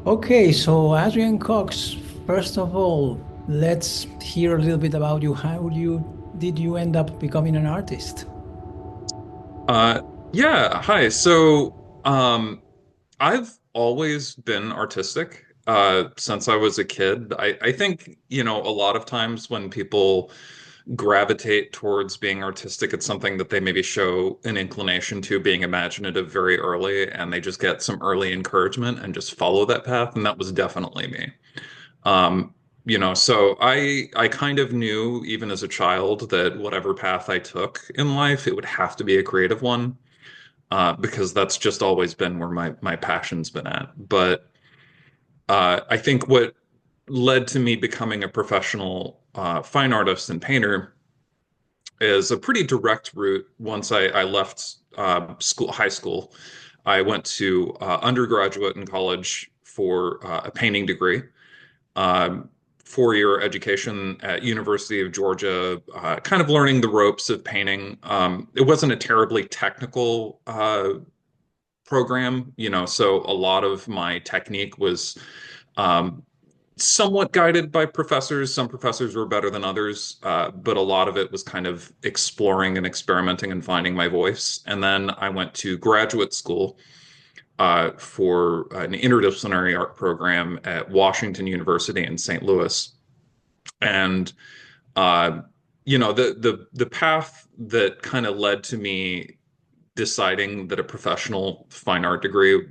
Okay, so Adrian Cox, first of all, let's hear a little bit about you. How did you end up becoming an artist? Uh, yeah, hi. I've always been artistic since I was a kid. I think, a lot of times when people gravitate towards being artistic, it's something that they maybe show an inclination to being imaginative very early, and they just get some early encouragement and just follow that path, and that was definitely me. Um, so I kind of knew even as a child that whatever path I took in life, it would have to be a creative one because that's just always been where my passion's been at. But I think what led to me becoming a professional fine artist and painter is a pretty direct route. Once I left high school, I went to undergraduate and college for a painting degree. Um, 4-year education at University of Georgia, kind of learning the ropes of painting. It wasn't a terribly technical program, so a lot of my technique was um, somewhat guided by professors. Some professors were better than others, but a lot of it was kind of exploring and experimenting and finding my voice. And then I went to graduate school for an interdisciplinary art program at Washington University in St. Louis. And uh, the path that kind of led to me deciding that a professional fine art degree,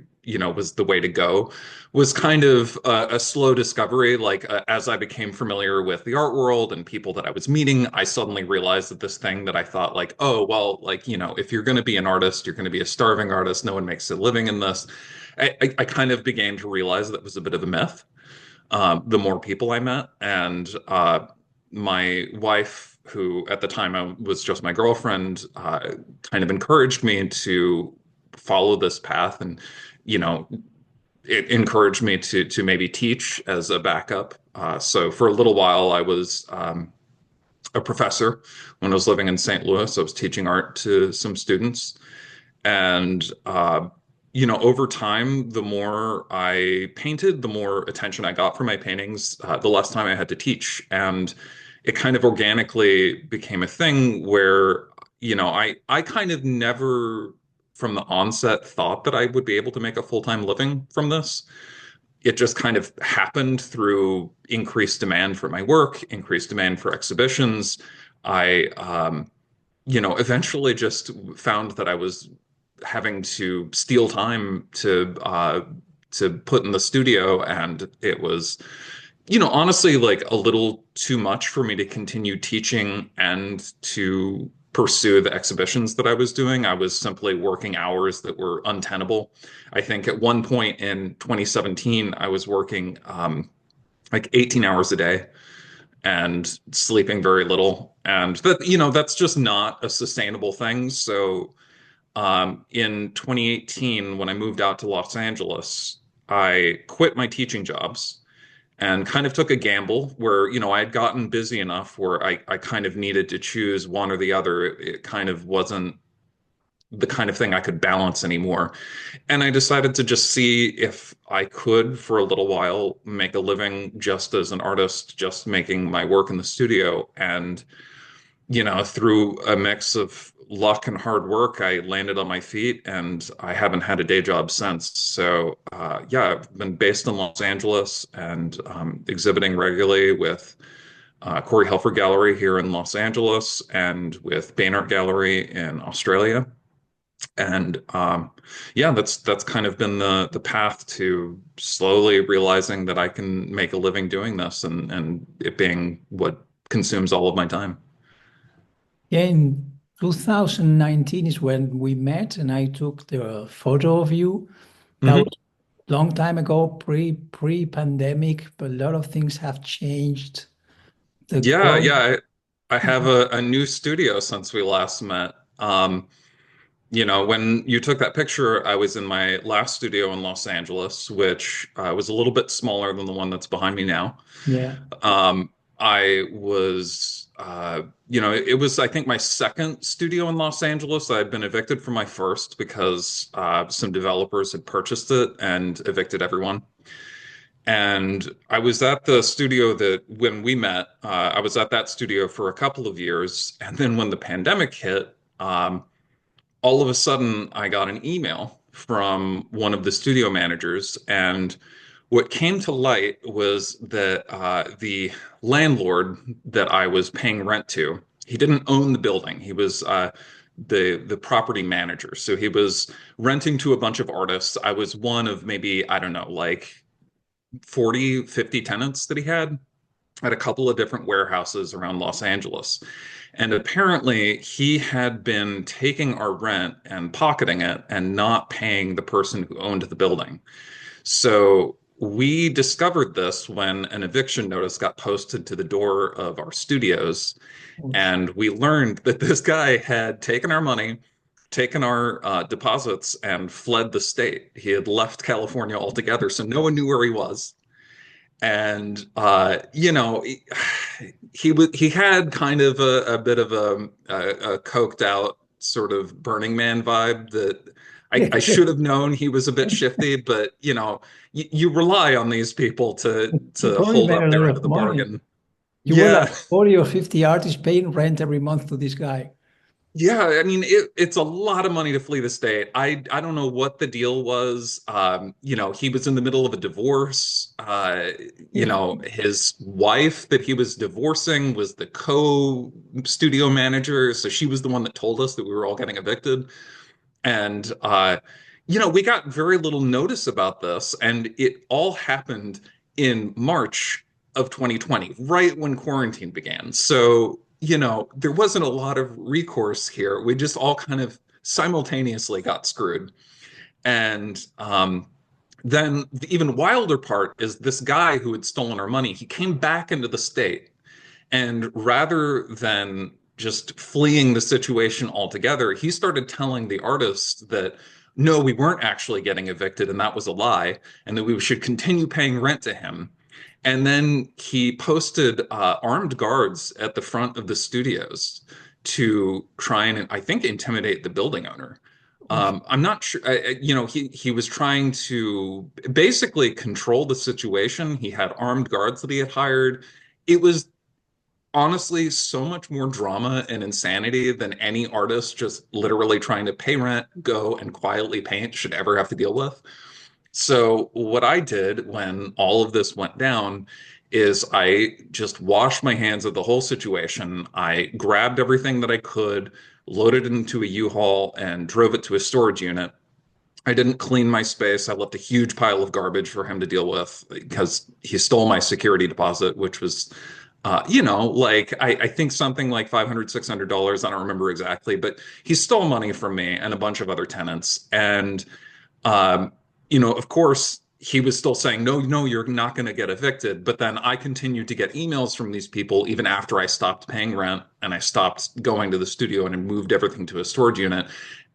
was the way to go was kind of a slow discovery. Like as I became familiar with the art world and people that I was meeting, I suddenly realized that this thing that I thought like, oh, well, like, if you're going to be an artist, you're going to be a starving artist. No one makes a living in this. I kind of began to realize that was a bit of a myth. The more people I met, and my wife, who at the time was just my girlfriend, kind of encouraged me to follow this path, and you know, it encouraged me to maybe teach as a backup. So for a little while, I was a professor when I was living in St. Louis. I was teaching art to some students, and over time, the more I painted, the more attention I got for my paintings, the less time I had to teach. And it kind of organically became a thing where, I kind of never from the onset thought that I would be able to make a full-time living from this. It just kind of happened through increased demand for my work, increased demand for exhibitions. I eventually just found that I was having to steal time to put in the studio, and it was, honestly, like a little too much for me to continue teaching and to pursue the exhibitions that I was doing. I was simply working hours that were untenable. I think at one point in 2017, I was working like 18 hours a day and sleeping very little. And that's just not a sustainable thing. So in 2018, when I moved out to Los Angeles, I quit my teaching jobs and kind of took a gamble where, I had gotten busy enough where I kind of needed to choose one or the other. It kind of wasn't the kind of thing I could balance anymore. And I decided to just see if I could, for a little while, make a living just as an artist, just making my work in the studio. And, through a mix of luck and hard work, I landed on my feet and I haven't had a day job since. So, yeah, I've been based in Los Angeles and exhibiting regularly with Corey Helfer Gallery here in Los Angeles and with Bain Art Gallery in Australia. And yeah, that's kind of been the path to slowly realizing that I can make a living doing this, and it being what consumes all of my time. Yeah, in 2019 is when we met, and I took the photo of you. That Hmm. was a long time ago, pre-pandemic, but a lot of things have changed. The Yeah, quality. yeah. I have a new studio since we last met. When you took that picture, I was in my last studio in Los Angeles, which was a little bit smaller than the one that's behind me now. Yeah. I was, it was, I think, my second studio in Los Angeles. I had been evicted from my first because some developers had purchased it and evicted everyone. And I was at the studio that when we met, I was at that studio for a couple of years. And then when the pandemic hit, all of a sudden I got an email from one of the studio managers. And what came to light was that the landlord that I was paying rent to, he didn't own the building. He was the property manager. So he was renting to a bunch of artists. I was one of maybe, I don't know, like 40, 50 tenants that he had at a couple of different warehouses around Los Angeles. And apparently, he had been taking our rent and pocketing it and not paying the person who owned the building. So we discovered this when an eviction notice got posted to the door of our studios. Oops. And we learned that this guy had taken our money, taken our deposits, and fled the state. He had left California altogether, so no one knew where he was. And he had kind of a bit of a coked out sort of Burning Man vibe that I should have known he was a bit shifty, but you rely on these people He to probably hold made a up lot their end of of the money. bargain. You were like Yeah. 40 or 50 artists paying rent every month to this guy. Yeah, I mean it's a lot of money to flee the state. I don't know what the deal was. He was in the middle of a divorce. His wife that he was divorcing was the co-studio manager, so she was the one that told us that we were all getting evicted. And we got very little notice about this, and it all happened in March of 2020, right when quarantine began. So, there wasn't a lot of recourse here. We just all kind of simultaneously got screwed. And then the even wilder part is this guy who had stolen our money, he came back into the state. And rather than just fleeing the situation altogether, he started telling the artists that no, we weren't actually getting evicted and that was a lie, and that we should continue paying rent to him. And then he posted armed guards at the front of the studios to try and, I think, intimidate the building owner. Oof. I'm not sure. He was trying to basically control the situation. He had armed guards that he had hired. It was honestly so much more drama and insanity than any artist just literally trying to pay rent, go and quietly paint should ever have to deal with. So, what I did when all of this went down is I just washed my hands of the whole situation. I grabbed everything that I could, loaded it into a U-Haul, and drove it to a storage unit. I didn't clean my space. I left a huge pile of garbage for him to deal with because he stole my security deposit, which was, like I think something like $500, $600. I don't remember exactly, but he stole money from me and a bunch of other tenants. And, of course, he was still saying, no, no, you're not going to get evicted. But then I continued to get emails from these people even after I stopped paying rent and I stopped going to the studio and moved everything to a storage unit.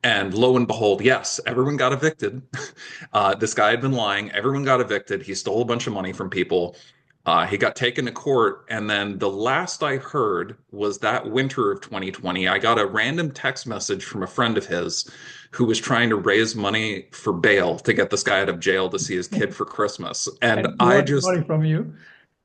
And lo and behold, yes, everyone got evicted. This guy had been lying. Everyone got evicted. He stole a bunch of money from people. He got taken to court. And then the last I heard was that winter of 2020, I got a random text message from a friend of his who was trying to raise money for bail to get this guy out of jail to see his kid for Christmas. And And he wanted money from you.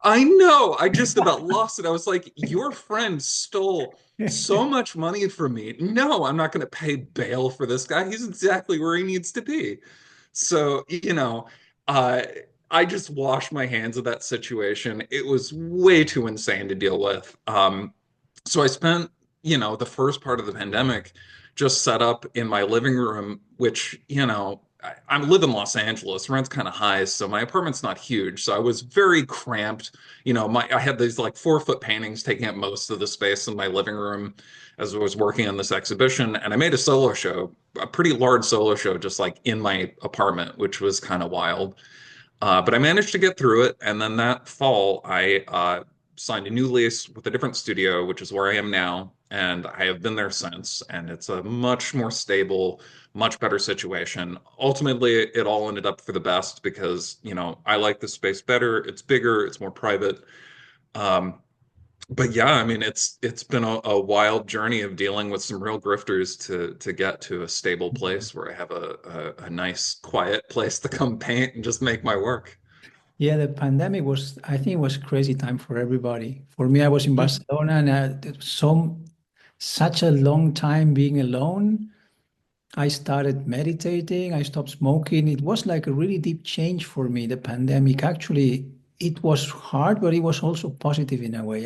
I know, I just about lost it. I was like, your friend stole so much money from me. No, I'm not going to pay bail for this guy. He's exactly where he needs to be. So, uh, I just washed my hands of that situation. It was way too insane to deal with. So I spent, the first part of the pandemic just set up in my living room, which, I live in Los Angeles. Rent's kind of high, so my apartment's not huge. So I was very cramped. I had these like 4-foot paintings taking up most of the space in my living room as I was working on this exhibition. And I made a solo show, a pretty large solo show, just like in my apartment, which was kind of wild. But I managed to get through it. And then that fall, I signed a new lease with a different studio, which is where I am now. And I have been there since. And it's a much more stable, much better situation. Ultimately, it all ended up for the best because, I like the space better. It's bigger, it's more private. Um, but yeah, I mean, it's been a wild journey of dealing with some real grifters to get to a stable place where I have a nice, quiet place to come paint and just make my work. Yeah, the pandemic was, I think it was crazy time for everybody. For me, I was in Mhm. Barcelona and such a long time being alone. I started meditating, I stopped smoking. It was like a really deep change for me, the pandemic. Actually, it was hard, but it was also positive in a way.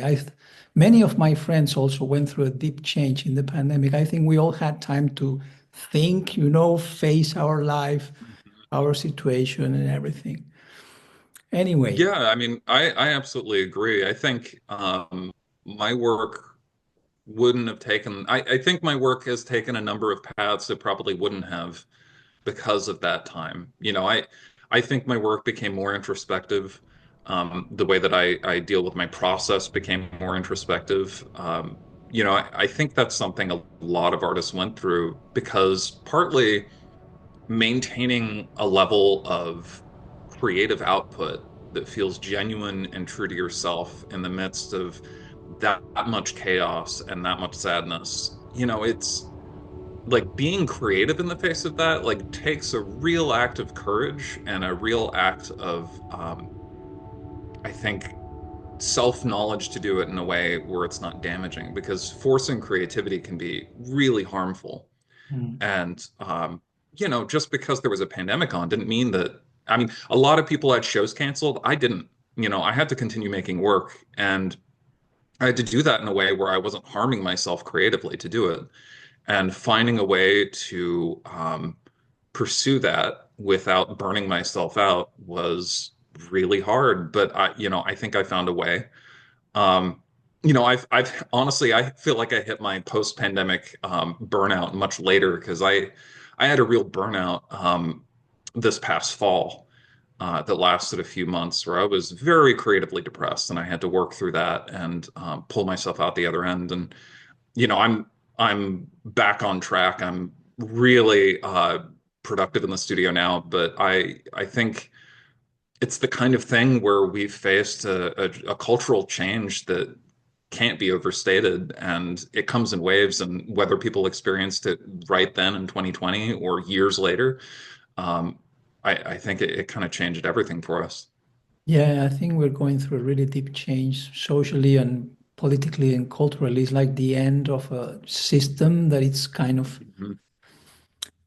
Many of my friends also went through a deep change in the pandemic. I think we all had time to think, face our life, our situation and everything. Anyway. Yeah, I mean, I absolutely agree. I think my work wouldn't have taken, I think my work has taken a number of paths it probably wouldn't have because of that time. I think my work became more introspective. The way that I deal with my process became more introspective. I think that's something a lot of artists went through because partly maintaining a level of creative output that feels genuine and true to yourself in the midst of that much chaos and that much sadness. It's like being creative in the face of that like takes a real act of courage and a real act of I think self-knowledge to do it in a way where it's not damaging because forcing creativity can be really harmful. Mm. And just because there was a pandemic on didn't mean that. I mean, a lot of people had shows canceled. I didn't. I had to continue making work, and I had to do that in a way where I wasn't harming myself creatively to do it, and finding a way to pursue that without burning myself out was really hard. But I think I found a way. Um, I've honestly, I feel like I hit my post-pandemic burnout much later because I had a real burnout this past fall that lasted a few months where I was very creatively depressed and I had to work through that and pull myself out the other end. And I'm back on track. I'm really productive in the studio now, but I think it's the kind of thing where we've faced a cultural change that can't be overstated, and it comes in waves. And whether people experienced it right then in 2020 or years later, um, I think it kind of changed everything for us. Yeah, I think we're going through a really deep change socially and politically and culturally. It's like the end of a system that it's kind of, Mhm.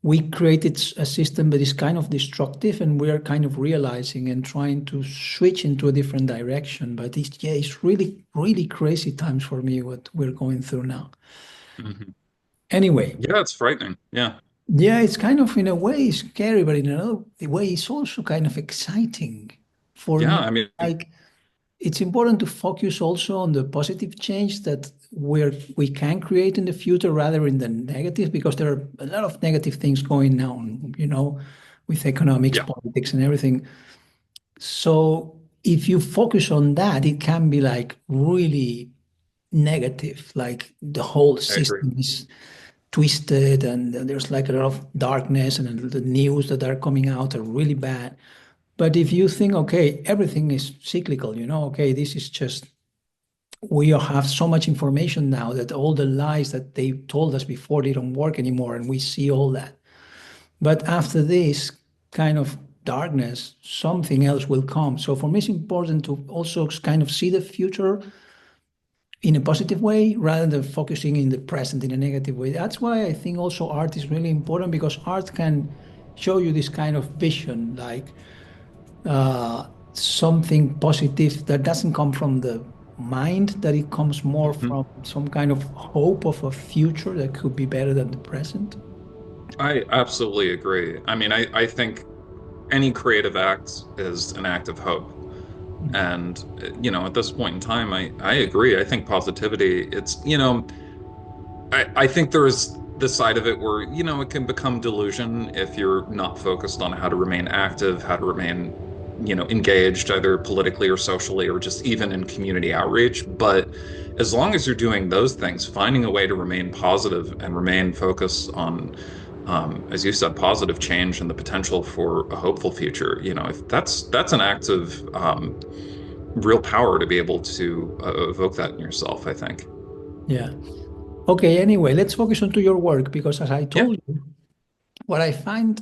we created a system that is kind of destructive and we're kind of realizing and trying to switch into a different direction. But yeah, it's really, really crazy times for me what we're going through now. Mhm. Anyway, Yeah, it's frightening. Yeah. yeah, it's kind of in a way scary, but in another way, it's also kind of exciting for Yeah, me. I mean, Like, it's important to focus also on the positive change that we can create in the future rather in the negative, because there are a lot of negative things going on, with economics, yeah, politics, and everything. So if you focus on that, it can be like really negative, like the whole I agree. system is twisted and there's like a lot of darkness and the news that are coming out are really bad. But if you think, okay, everything is cyclical, okay, this is just, we have so much information now that all the lies that they told us before, they don't work anymore, and we see all that. But after this kind of darkness, something else will come. So for me, it's important to also kind of see the future in a positive way rather than focusing in the present in a negative way. That's why I think also art is really important, because art can show you this kind of vision, like something positive that doesn't come from the mind, that it comes more Mhm. from some kind of hope of a future that could be better than the present. I absolutely agree. I mean, I think any creative act is an act of hope. And, at this point in time, I agree. I think positivity, I think there's the side of it where, it can become delusion if you're not focused on how to remain active, how to remain, engaged either politically or socially or just even in community outreach. But as long as you're doing those things, finding a way to remain positive and remain focused on, as you said, positive change and the potential for a hopeful future, if that's an act of real power to be able to evoke that in yourself, I think. Yeah. Okay, anyway, let's focus on to your work, because as I Yeah. told you, what I find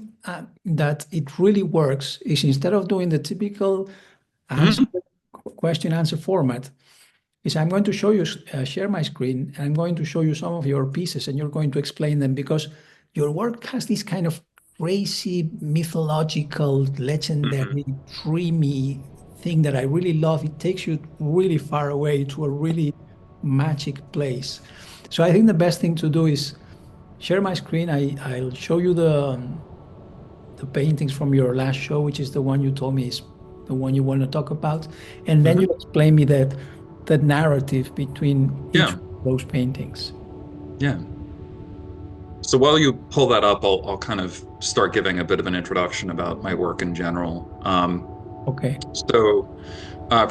that it really works is, instead of doing the typical answer Mhm. question answer format is I'm going to show you, share my screen, and I'm going to show you some of your pieces, and you're going to explain them because your work has this kind of crazy, mythological, Mhm. legendary, dreamy thing that I really love. It takes you really far away to a really magic place. So I think the best thing to do is share my screen. I'll show you the paintings from your last show, which is the one you told me is the one you want to talk about, and then you Mhm. explain me that the narrative between each Yeah. of those paintings. Yeah. So while you pull that up, I'll kind of start giving a bit of an introduction about my work in general. Okay.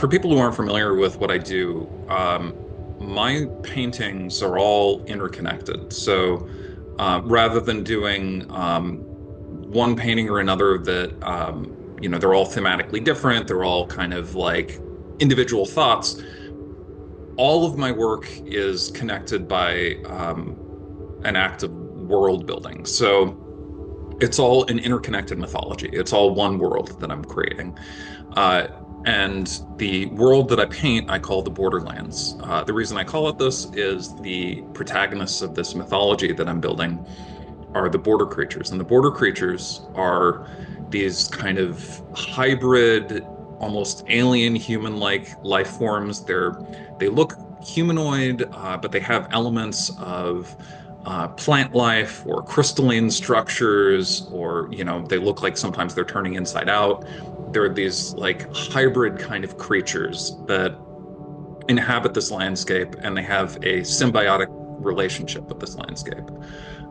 For people who aren't familiar with what I do, my paintings are all interconnected. So rather than doing one painting or another that, they're all thematically different, they're all kind of like individual thoughts, all of my work is connected by an act of world building. So it's all an interconnected mythology. It's all one world that I'm creating. Uh, and the world that I paint, I call the Borderlands. The reason I call it this is the protagonists of this mythology that I'm building are the border creatures. And the border creatures are these kind of hybrid, almost alien human-like life forms. They look humanoid, but they have elements of plant life or crystalline structures, or they look like sometimes they're turning inside out. They're these like hybrid kind of creatures that inhabit this landscape, and they have a symbiotic relationship with this landscape.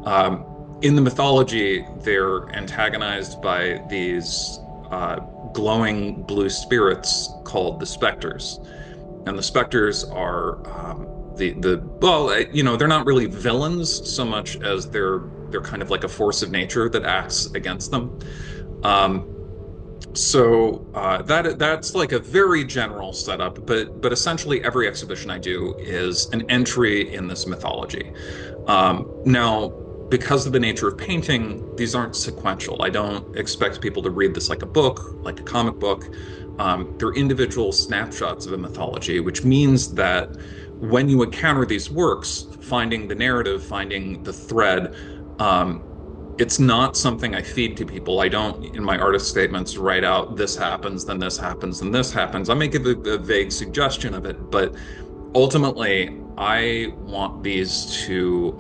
Um, in the mythology, they're antagonized by these glowing blue spirits called the specters, and the specters are the well, they're not really villains so much as they're kind of like a force of nature that acts against them. Um, that's like a very general setup, but essentially every exhibition I do is an entry in this mythology. Now, because of the nature of painting, these aren't sequential. I don't expect people to read this like a book, like a comic book. They're individual snapshots of a mythology, which means that when you encounter these works, finding the narrative, finding the thread, um, it's not something I feed to people. I don't, in my artist statements, write out this happens, then this happens, then this happens. I may give a vague suggestion of it, but ultimately, I want these to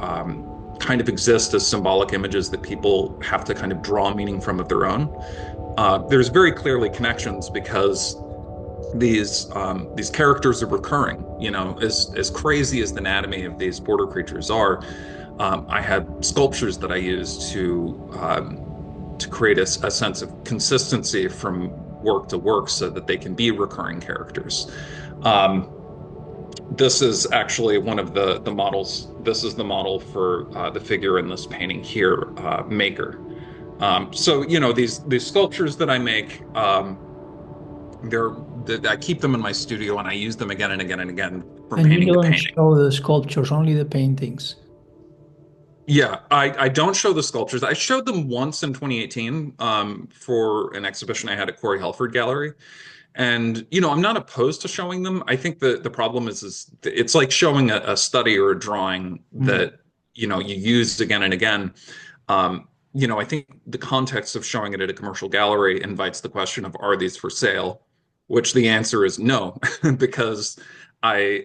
kind of exist as symbolic images that people have to kind of draw meaning from of their own. There's very clearly connections because these characters are recurring. As crazy as the anatomy of these border creatures are, I had sculptures that I used to create a sense of consistency from work to work so that they can be recurring characters. Um, this is actually one of the models. This is the model for the figure in this painting here, Maker. So these sculptures that I make, I keep them in my studio and I use them again and again and again from And you painting to don't painting. show the sculptures, only the paintings. Yeah, I don't show the sculptures. I showed them once in 2018 for an exhibition I had at Corey Helford Gallery. And I'm not opposed to showing them. I think the problem is it's like showing a study or a drawing Mm. that you use again and again. I think the context of showing it at a commercial gallery invites the question of are these for sale? Which the answer is no, because I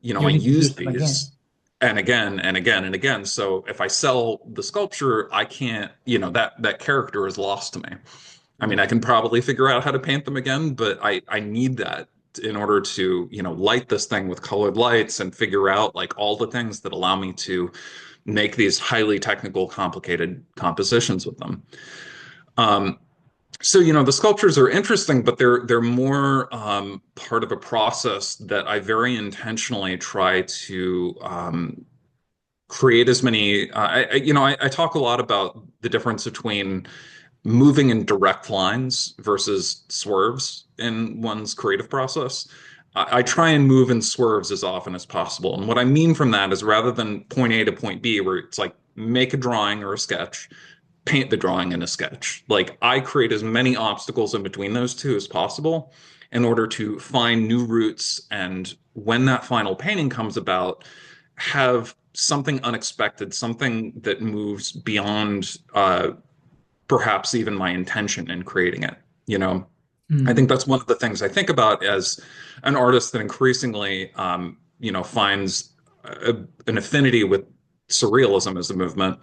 You need to use use them again. these and again and again and again. So if I sell the sculpture, I can't, that character is lost to me. I mean, Yeah. I can probably figure out how to paint them again, but I need that in order to, light this thing with colored lights and figure out like all the things that allow me to make these highly technical, complicated compositions with them. Um, the sculptures are interesting, but they're more part of a process that I very intentionally try to create as many. I talk a lot about the difference between moving in direct lines versus swerves in one's creative process. I try and move in swerves as often as possible. And what I mean from that is rather than point A to point B, where it's like make a drawing or a sketch, paint the drawing in a sketch. Like I create as many obstacles in between those two as possible. in order to find new routes, and when that final painting comes about, have something unexpected, something that moves beyond perhaps even my intention in creating it. You know, I think Mm. that's one of the things I think about as an artist that increasingly, finds an affinity with surrealism as a movement.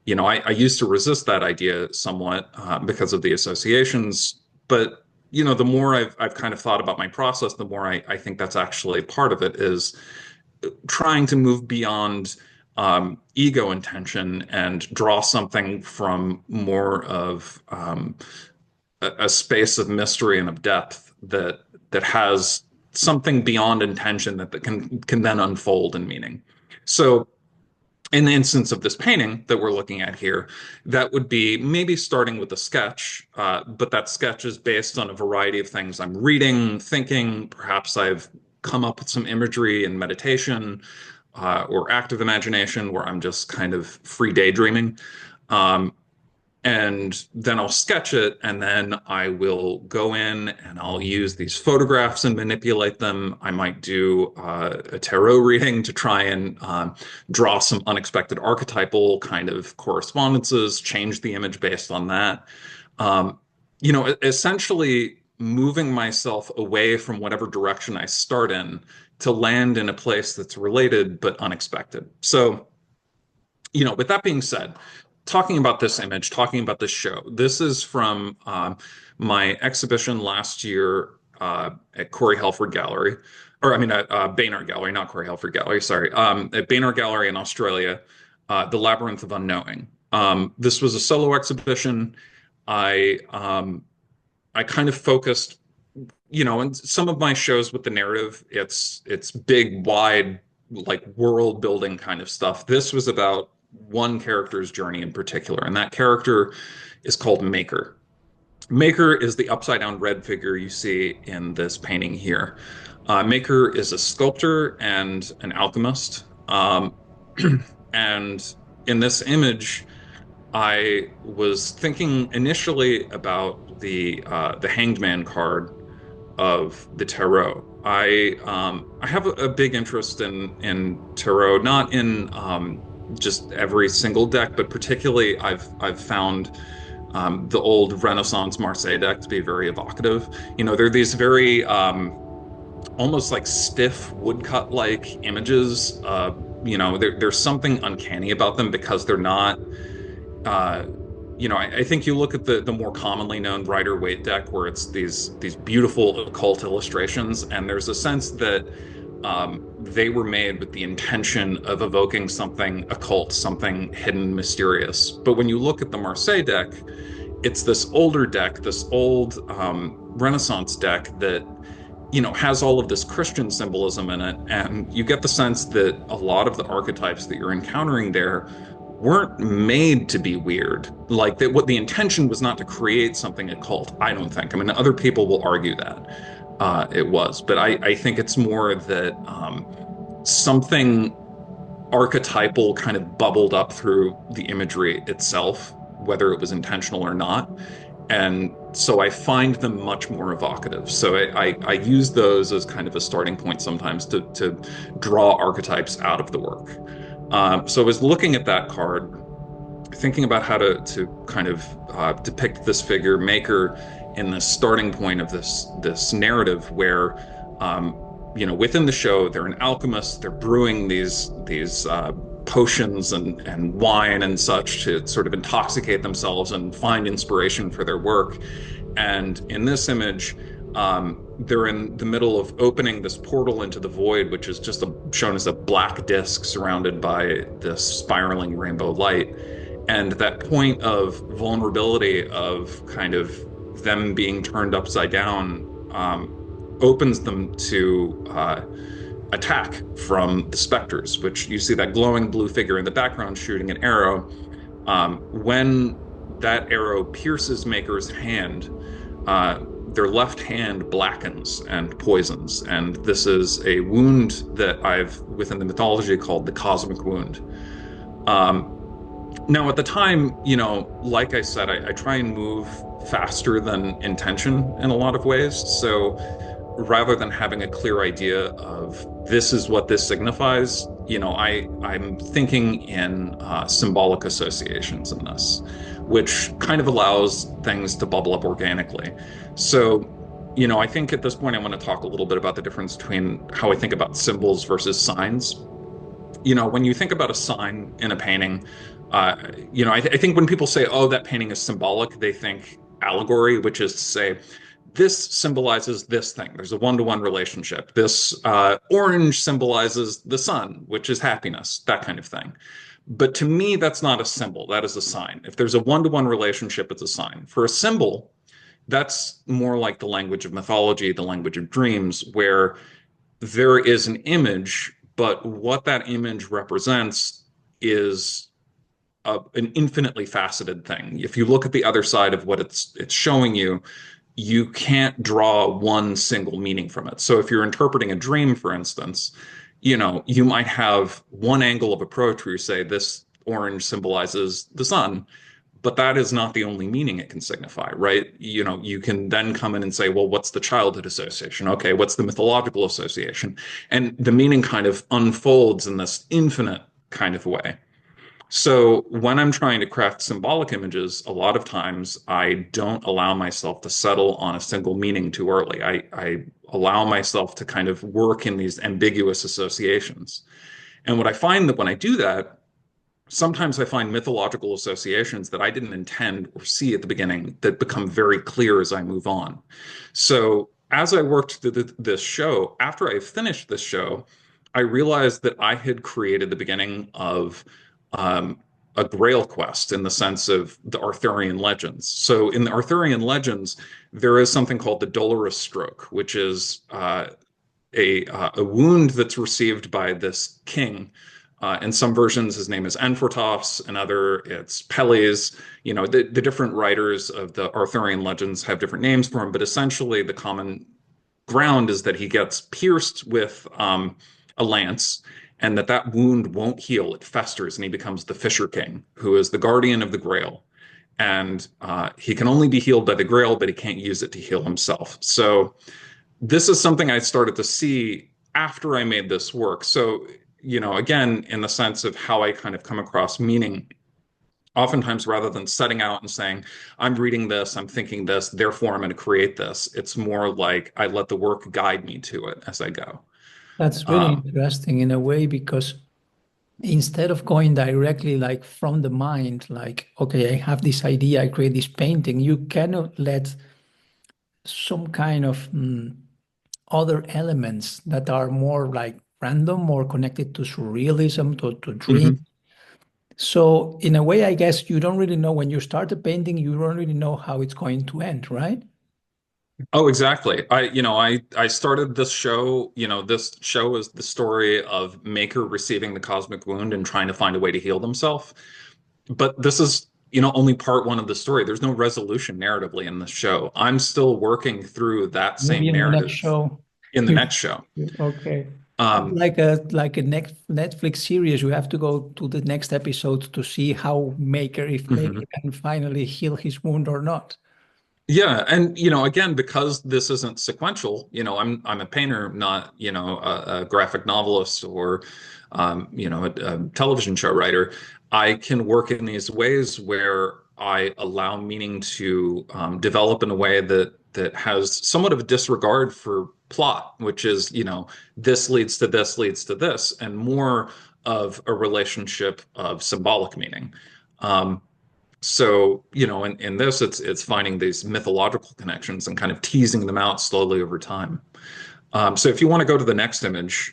I used to resist that idea somewhat because of the associations, but the more I've kind of thought about my process, the more I think that's actually part of it is trying to move beyond ego intention and draw something from more of a space of mystery and of depth that has something beyond intention that can then unfold in meaning. So in the instance of this painting that we're looking at here, that would be maybe starting with a sketch, but that sketch is based on a variety of things I'm reading, thinking. Perhaps I've come up with some imagery and meditation, or active imagination where I'm just kind of free daydreaming. Um, and then I'll sketch it, and then I will go in and I'll use these photographs and manipulate them. I might do a tarot reading to try and draw some unexpected archetypal kind of correspondences, change the image based on that. Um, Essentially moving myself away from whatever direction I start in to land in a place that's related but unexpected. So, with that being said, talking about this image, talking about this show, this is from my exhibition last year at Corey Helford Gallery, or I mean at Baynard Gallery, not Corey Helford Gallery, sorry, at Baynard Gallery in Australia, The Labyrinth of Unknowing. This was a solo exhibition. I kind of focused, in some of my shows with the narrative, it's big, wide, like world building kind of stuff. This was about one character's journey in particular, and that character is called Maker. Maker is the upside down red figure you see in this painting here. Maker is a sculptor and an alchemist. And in this image, I was thinking initially about the Hanged Man card of the tarot. I have a big interest in tarot, not in just every single deck, but particularly I've found the old Renaissance Marseille deck to be very evocative. There are these very almost like stiff woodcut like images. There's something uncanny about them because they're not. Uh, I think you look at the more commonly known Rider Waite deck where it's these beautiful occult illustrations, and there's a sense that they were made with the intention of evoking something occult, something hidden, mysterious. But when you look at the Marseille deck, it's this older deck, this old Renaissance deck that has all of this Christian symbolism in it, and you get the sense that a lot of the archetypes that you're encountering there weren't made to be weird. Like that, what the intention was not to create something occult. I don't think. I mean, other people will argue that it was, but I think it's more that something archetypal kind of bubbled up through the imagery itself, whether it was intentional or not. And so I find them much more evocative. So I use those as kind of a starting point sometimes to draw archetypes out of the work. So I was looking at that card, thinking about how to kind of depict this figure, Maker, in the starting point of this narrative where, within the show, they're an alchemist, they're brewing these potions and wine and such to sort of intoxicate themselves and find inspiration for their work. And in this image, they're in the middle of opening this portal into the void, which is just shown as a black disc surrounded by this spiraling rainbow light. And that point of vulnerability, of kind of them being turned upside down, opens them to attack from the specters, which you see that glowing blue figure in the background shooting an arrow. When that arrow pierces Maker's hand, their left hand blackens and poisons. And this is a wound that I've, within the mythology, called the cosmic wound. Now, at the time, like I said, I try and move faster than intention in a lot of ways. So rather than having a clear idea of this is what this signifies, I'm thinking in symbolic associations in this, which kind of allows things to bubble up organically. So, I think at this point I want to talk a little bit about the difference between how I think about symbols versus signs. When you think about a sign in a painting, I think when people say, oh, that painting is symbolic, they think allegory, which is to say, this symbolizes this thing. There's a one-to-one relationship. This orange symbolizes the sun, which is happiness, that kind of thing. But to me, that's not a symbol. That is a sign. If there's a one-to-one relationship, it's a sign. For a symbol, that's more like the language of mythology, the language of dreams, where there is an image, but what that image represents is an infinitely faceted thing. If you look at the other side of what it's showing you, you can't draw one single meaning from it. So if you're interpreting a dream, for instance, you might have one angle of approach where you say this orange symbolizes the sun, but that is not the only meaning it can signify, right? You can then come in and say, well, what's the childhood association? Okay, what's the mythological association? And the meaning kind of unfolds in this infinite kind of way. So when I'm trying to craft symbolic images, a lot of times I don't allow myself to settle on a single meaning too early. I allow myself to kind of work in these ambiguous associations. And what I find that when I do that, sometimes I find mythological associations that I didn't intend or see at the beginning that become very clear as I move on. So as I worked through this show, after I finished this show, I realized that I had created the beginning of um, a Grail quest in the sense of the Arthurian legends. So in the Arthurian legends, there is something called the Dolorous Stroke, which is a wound that's received by this king. In some versions, his name is Enfortos, in other, it's Pelles. The different writers of the Arthurian legends have different names for him, but essentially the common ground is that he gets pierced with a lance, and that wound won't heal. It festers, and he becomes the Fisher King, who is the guardian of the Grail. And he can only be healed by the Grail, but he can't use it to heal himself. So this is something I started to see after I made this work. So, again, in the sense of how I kind of come across meaning, oftentimes rather than setting out and saying, I'm reading this, I'm thinking this, therefore I'm going to create this, it's more like I let the work guide me to it as I go. That's really Um, interesting in a way because instead of going directly like from the mind, like, okay, I have this idea, I create this painting, you cannot let some kind of other elements that are more like random, more connected to surrealism, to dream. mhm. So in a way, I guess you don't really know when you start a painting, you don't really know how it's going to end, right? Oh, exactly. I started this show, this show is the story of Maker receiving the cosmic wound and trying to find a way to heal themselves. But this is, only part one of the story. There's no resolution narratively in the show. I'm still working through that Maybe same in the next narrative show, in the you next show. okay. Um, Like a next Netflix series, you have to go to the next episode to see how Maker, if Maker mhm. can finally heal his wound or not. Yeah, and again, because this isn't sequential, I'm a painter, not a graphic novelist or a television show writer. I can work in these ways where I allow meaning to develop in a way that has somewhat of a disregard for plot, which is this leads to this leads to this, and more of a relationship of symbolic meaning. Um, so, in this, it's finding these mythological connections and kind of teasing them out slowly over time. So if you want to go to the next image,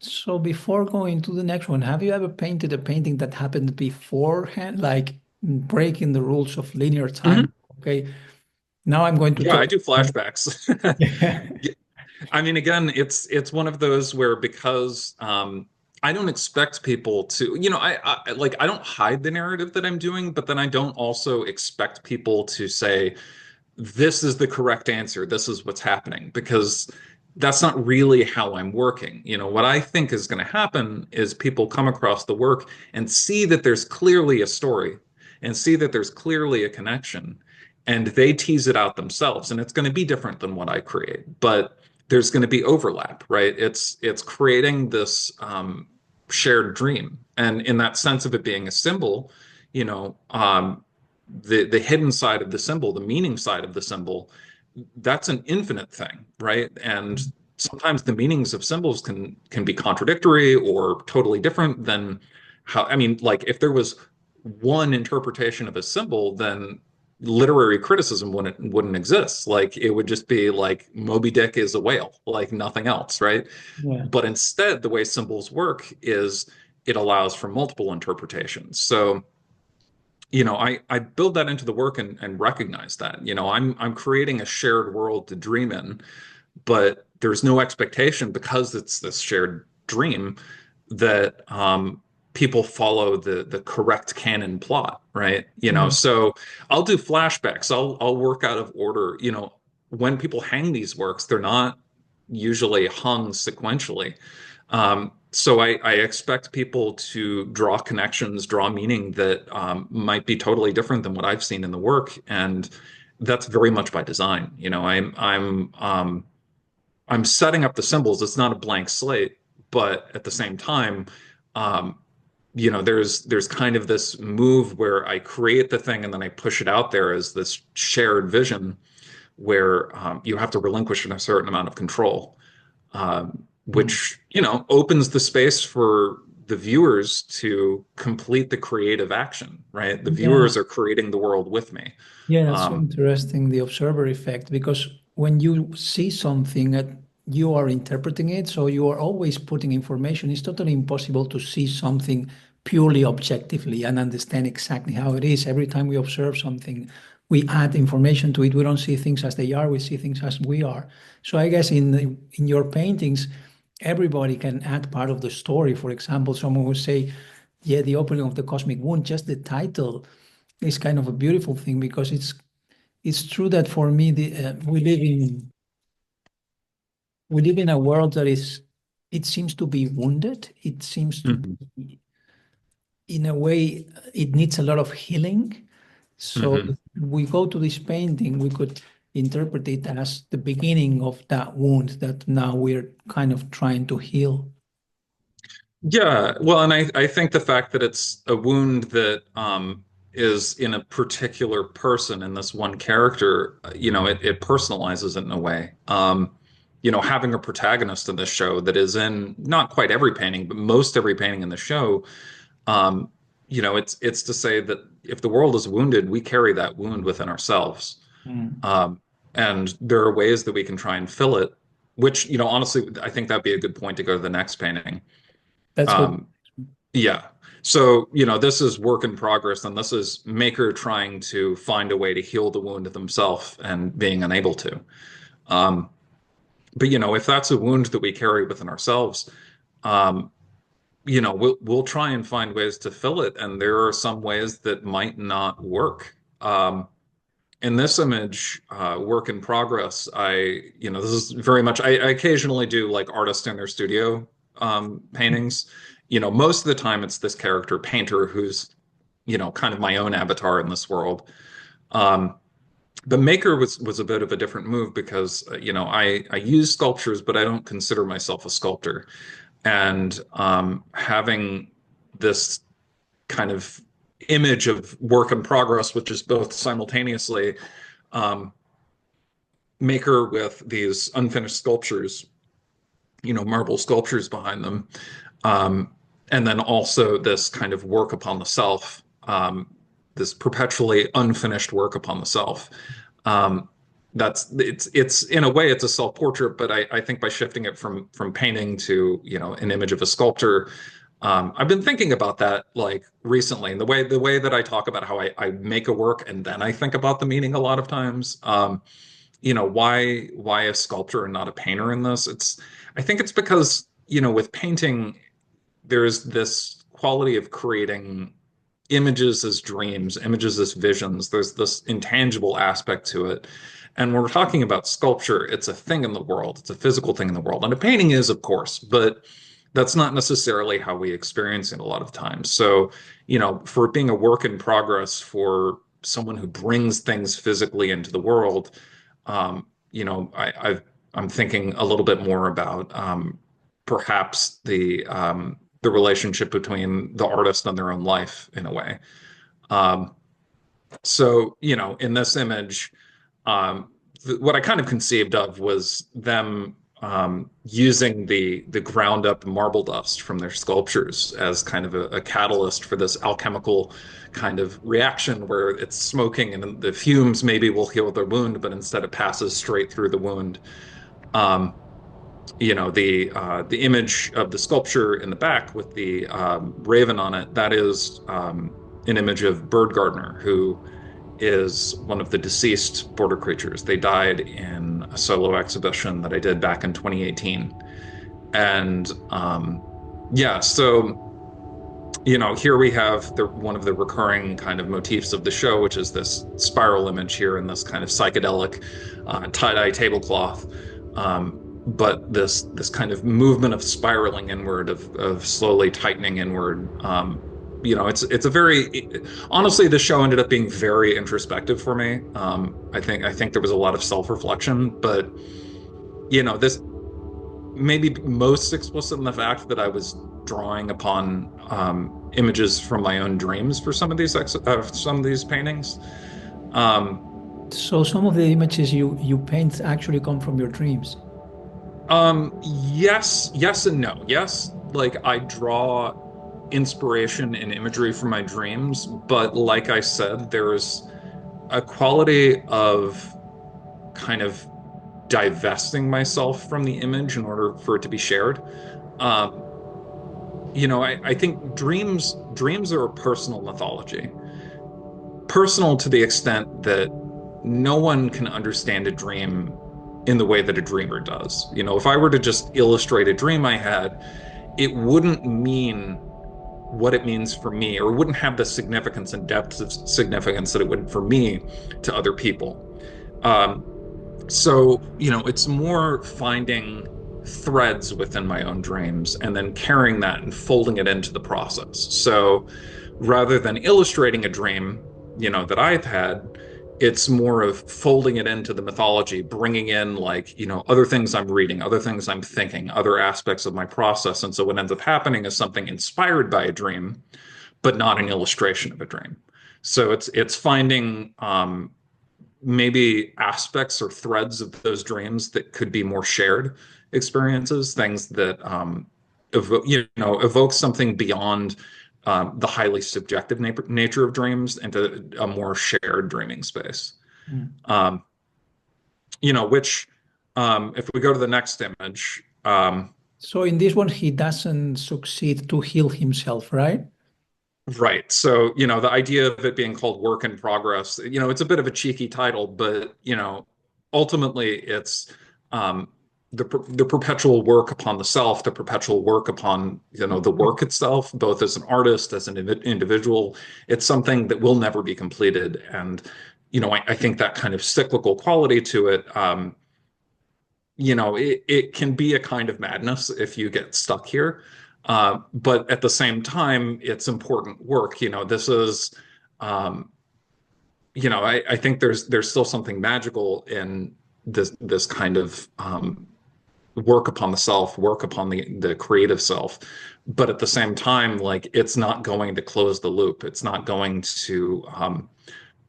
So before going to the next one, have you ever painted a painting that happened beforehand, like breaking the rules of linear time? mhm. Okay, now I'm going to Yeah, I talk. do flashbacks. Yeah, I mean, again, it's one of those where because I don't expect people to, I don't hide the narrative that I'm doing, but then I don't also expect people to say, this is the correct answer. This is what's happening because that's not really how I'm working. What I think is going to happen is people come across the work and see that there's clearly a story and see that there's clearly a connection. and they tease it out themselves, and it's going to be different than what I create, but there's going to be overlap, right? It's creating this shared dream, and in that sense of it being a symbol, you know, the hidden side of the symbol, the meaning side of the symbol, that's an infinite thing, right? And sometimes the meanings of symbols can be contradictory or totally different than how, I mean, like if there was one interpretation of a symbol, then literary criticism wouldn't exist. Like it would just be like Moby Dick is a whale, like nothing else, right? Yeah. But instead, the way symbols work is it allows for multiple interpretations. So, I build that into the work and recognize that. I'm creating a shared world to dream in, but there's no expectation because it's this shared dream that people follow the correct canon plot, right? Yeah. So I'll do flashbacks. I'll work out of order. When people hang these works, they're not usually hung sequentially. So I expect people to draw connections, draw meaning that might be totally different than what I've seen in the work, and that's very much by design. I'm setting up the symbols. It's not a blank slate, but at the same time, um, there's kind of this move where I create the thing and then I push it out there as this shared vision where you have to relinquish a certain amount of control, Mm. which opens the space for the viewers to complete the creative action, right? The Yeah. viewers are creating the world with me. Yeah, that's so Um, interesting, the observer effect, because when you see something that you are interpreting it, so you are always putting information. It's totally impossible to see something purely objectively and understand exactly how it is. Every time we observe something, we add information to it. We don't see things as they are, we see things as we are. So I guess in your paintings, everybody can add part of the story. For example, someone would say, yeah, the opening of the cosmic wound, just the title is kind of a beautiful thing because it's true that for me we live in a world that is it seems to be wounded. It seems to mhm, be in a way it needs a lot of healing. So mhm. if we go to this painting, we could interpret it as the beginning of that wound that now we're kind of trying to heal. Yeah, well, and I think the fact that it's a wound that is in a particular person in this one character, it personalizes it in a way. Having a protagonist in this show that is in not quite every painting, but most every painting in the show, um, it's to say that if the world is wounded, we carry that wound within ourselves. Mm. Um, and there are ways that we can try and fill it, which, honestly, I think that'd be a good point to go to the next painting. That's good. Um, yeah. So, this is work in progress, and this is Maker trying to find a way to heal the wound himself and being unable to. Um, but, if that's a wound that we carry within ourselves, um, we'll try and find ways to fill it, and there are some ways that might not work. In this image, work in progress, this is very much, I occasionally do like artists in their studio paintings. Most of the time it's this character painter who's, kind of my own avatar in this world. Um, the Maker was a bit of a different move because, I use sculptures, but I don't consider myself a sculptor. And having this kind of image of work in progress, which is both simultaneously um, Maker with these unfinished sculptures, marble sculptures behind them, um, and then also this kind of work upon the self, this perpetually unfinished work upon the self. Um, it's in a way it's a self-portrait, but I think by shifting it from painting to an image of a sculptor, I've been thinking about that like recently, and the way that I talk about how I make a work and then I think about the meaning a lot of times. Why a sculptor and not a painter in this? I think it's because, with painting, there's this quality of creating images as dreams, images as visions. There's this intangible aspect to it. And when we're talking about sculpture, it's a thing in the world. It's a physical thing in the world. And a painting is, of course, but that's not necessarily how we experience it a lot of times. So, for it being a work in progress for someone who brings things physically into the world, you know, I'm thinking a little bit more about perhaps the relationship between the artist and their own life in a way. Um, so, you know, in this image, what I kind of conceived of was them using the ground up marble dust from their sculptures as kind of a catalyst for this alchemical kind of reaction where it's smoking and the fumes maybe will heal their wound, but instead it passes straight through the wound. Um, you know, the image of the sculpture in the back with the raven on it, that is an image of Bird Gardner, who is one of the deceased border creatures. They died in a solo exhibition that I did back in 2018. And yeah, so you know, here we have one of the recurring kind of motifs of the show, which is this spiral image here in this kind of psychedelic tie-dye tablecloth. But this kind of movement of spiraling inward, of slowly tightening inward. You know, it's a very honestly, the show ended up being very introspective for me. I think there was a lot of self-reflection, but you know, this maybe most explicit in the fact that I was drawing upon images from my own dreams for some of these paintings. So some of the images you paint actually come from your dreams. Yes and no. Yes, like I draw inspiration and imagery from my dreams, but like I said, there's a quality of kind of divesting myself from the image in order for it to be shared. Um, you know, I think dreams are a personal mythology. Personal to the extent that no one can understand a dream in the way that a dreamer does. You know, if I were to just illustrate a dream I had, it wouldn't mean what it means for me, or wouldn't have the significance and depth of significance that it would for me to other people. Um, so, you know, it's more finding threads within my own dreams and then carrying that and folding it into the process. So rather than illustrating a dream, you know, that I've had, it's more of folding it into the mythology, bringing in like, you know, other things I'm reading, other things I'm thinking, other aspects of my process. And so what ends up happening is something inspired by a dream, but not an illustration of a dream. So it's finding maybe aspects or threads of those dreams that could be more shared experiences, things that evoke something beyond the highly subjective nature of dreams into a more shared dreaming space. Mm. Um, you know, which if we go to the next image, So in this one, he doesn't succeed to heal himself, right? right. So, you know, the idea of it being called work in progress, you know, it's a bit of a cheeky title, but, you know, ultimately it's um, the perpetual work upon the self, the perpetual work upon, you know, the work itself, both as an artist, as an individual. It's something that will never be completed. And, you know, I think that kind of cyclical quality to it, you know, it can be a kind of madness if you get stuck here. But at the same time, it's important work. You know, this is, um, you know, I think there's still something magical in this kind of work upon the self, work upon the creative self. But at the same time, like it's not going to close the loop. It's not going to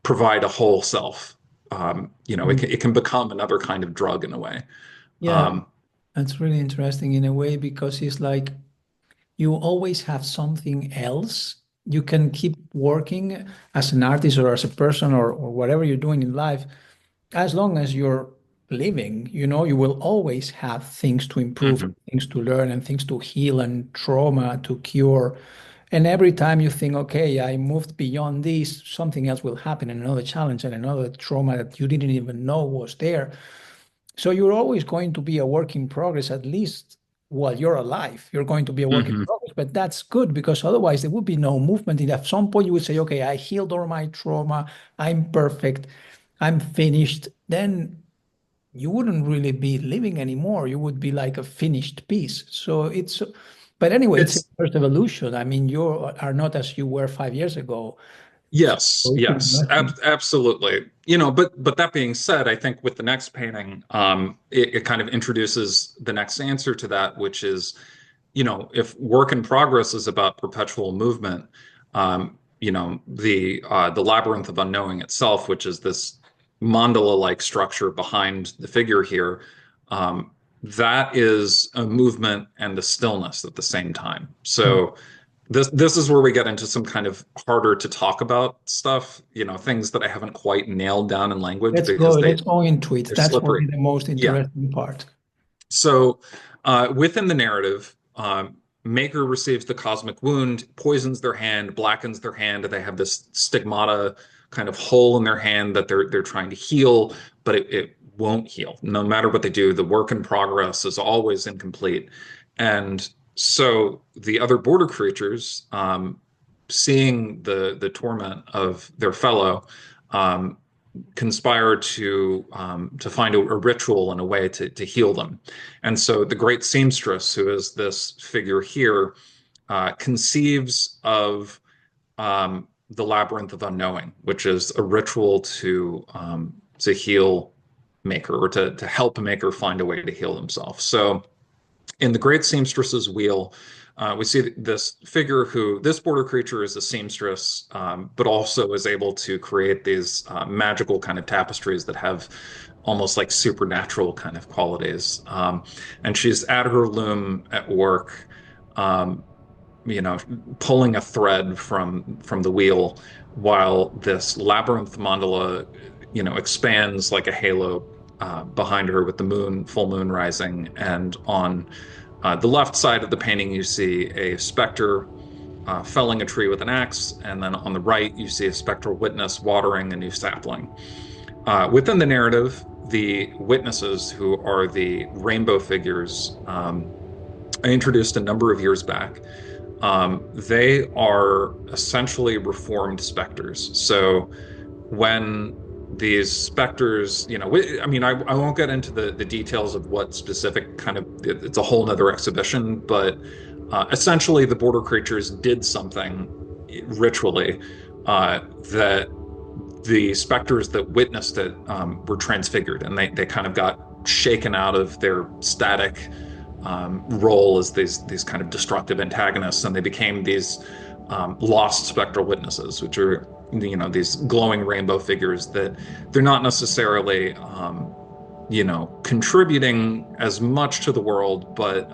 provide a whole self. You know, Mm. it can become another kind of drug in a way. Yeah, Um, that's really interesting in a way because it's like you always have something else. You can keep working as an artist or as a person or whatever you're doing in life. As long as you're living, you know, you will always have things to improve, mhm, things to learn, and things to heal and trauma to cure. And every time you think, okay, I moved beyond this, something else will happen, and another challenge and another trauma that you didn't even know was there. So you're always going to be a work in progress, at least while you're alive. You're going to be a work in mhm. progress, but that's good because otherwise there would be no movement. And at some point you would say, okay, I healed all my trauma. I'm perfect. I'm finished. Then you wouldn't really be living anymore. You would be like a finished piece. So but anyway, it's a It's first evolution. I mean, you are not as you were 5 years ago. Yes, So it's yes, interesting. absolutely. But that being said, I think with the next painting, it kind of introduces the next answer to that, which is, if work in progress is about perpetual movement, the Labyrinth of Unknowing itself, which is this mandala-like structure behind the figure here, that is a movement and a stillness at the same time. Mm. So this is where we get into some kind of harder to talk about stuff, things that I haven't quite nailed down in language Let's go. because Let's go into it. they're That's slippery. probably the most Yeah. interesting part. So within the narrative, Maker receives the cosmic wound, poisons their hand, blackens their hand. They have this stigmata kind of hole in their hand that they're trying to heal, but it won't heal. No matter what they do, the work in progress is always incomplete. And so the other border creatures, seeing the torment of their fellow, um, conspire to find a ritual and a way to heal them. And so the great seamstress, who is this figure here, conceives of the Labyrinth of Unknowing, which is a ritual to heal Maker, or to help Maker find a way to heal himself. So in the Great Seamstress's Wheel, we see this figure who, this border creature is a seamstress, but also is able to create these magical kind of tapestries that have almost like supernatural kind of qualities. And she's at her loom at work, um, you know, pulling a thread from the wheel, while this labyrinth mandala, expands like a halo behind her, with the moon, full moon rising. And on the left side of the painting, you see a specter felling a tree with an axe, and then on the right, you see a spectral witness watering a new sapling. Within the narrative, the witnesses, who are the rainbow figures, I introduced a number of years back. They are essentially reformed specters. So when these specters, I mean, I won't get into the details of what specific kind of, it's a whole nother exhibition, but essentially the border creatures did something ritually that the specters that witnessed it were transfigured, and they kind of got shaken out of their static role as these kind of destructive antagonists, and they became these lost spectral witnesses, which are these glowing rainbow figures that they're not necessarily contributing as much to the world, but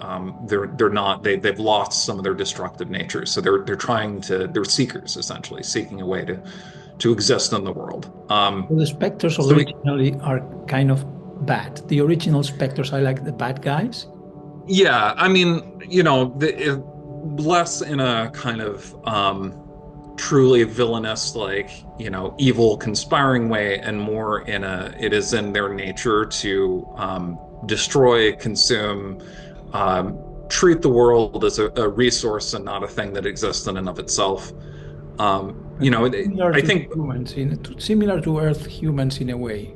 they're not, they've lost some of their destructive nature. So they're seekers, essentially seeking a way to exist in the world. Well, the specters So we, originally are kind of bad. The original specters are like the bad guys. yeah, I mean, less in a kind of truly villainous, like, evil conspiring way, and more in it is in their nature to destroy, consume, treat the world as a resource and not a thing that exists in and of itself. Similar I to think humans, similar to Earth humans in a way.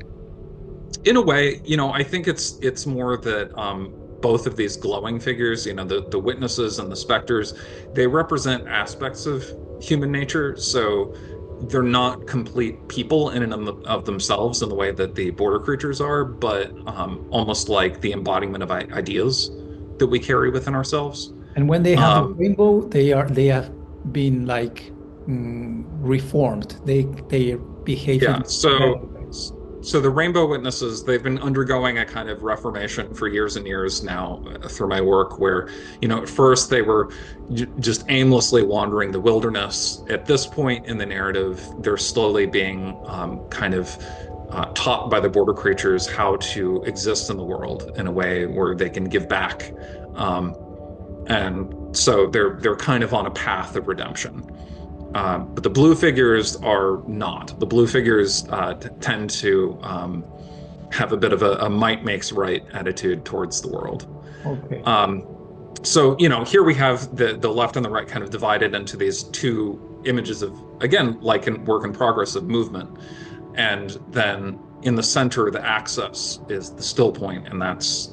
in a way, I think it's more that both of these glowing figures, the witnesses and the specters, they represent aspects of human nature. So they're not complete people in and of themselves in the way that the border creatures are, but almost like the embodiment of ideas that we carry within ourselves. And when they have the Um, rainbow, they have been like reformed. They behave yeah, in better so ways. So the Rainbow Witnesses, they've been undergoing a kind of reformation for years and years now through my work, where, at first they were just aimlessly wandering the wilderness. At this point in the narrative, they're slowly being kind of taught by the border creatures how to exist in the world in a way where they can give back. And so they're kind of on a path of redemption. But the blue figures are not. The blue figures tend to have a bit of a might makes right attitude towards the world. Okay. So, here we have the left and the right kind of divided into these two images of, again, like in work in progress of movement. And then in the center, the axis is the still point, and that's,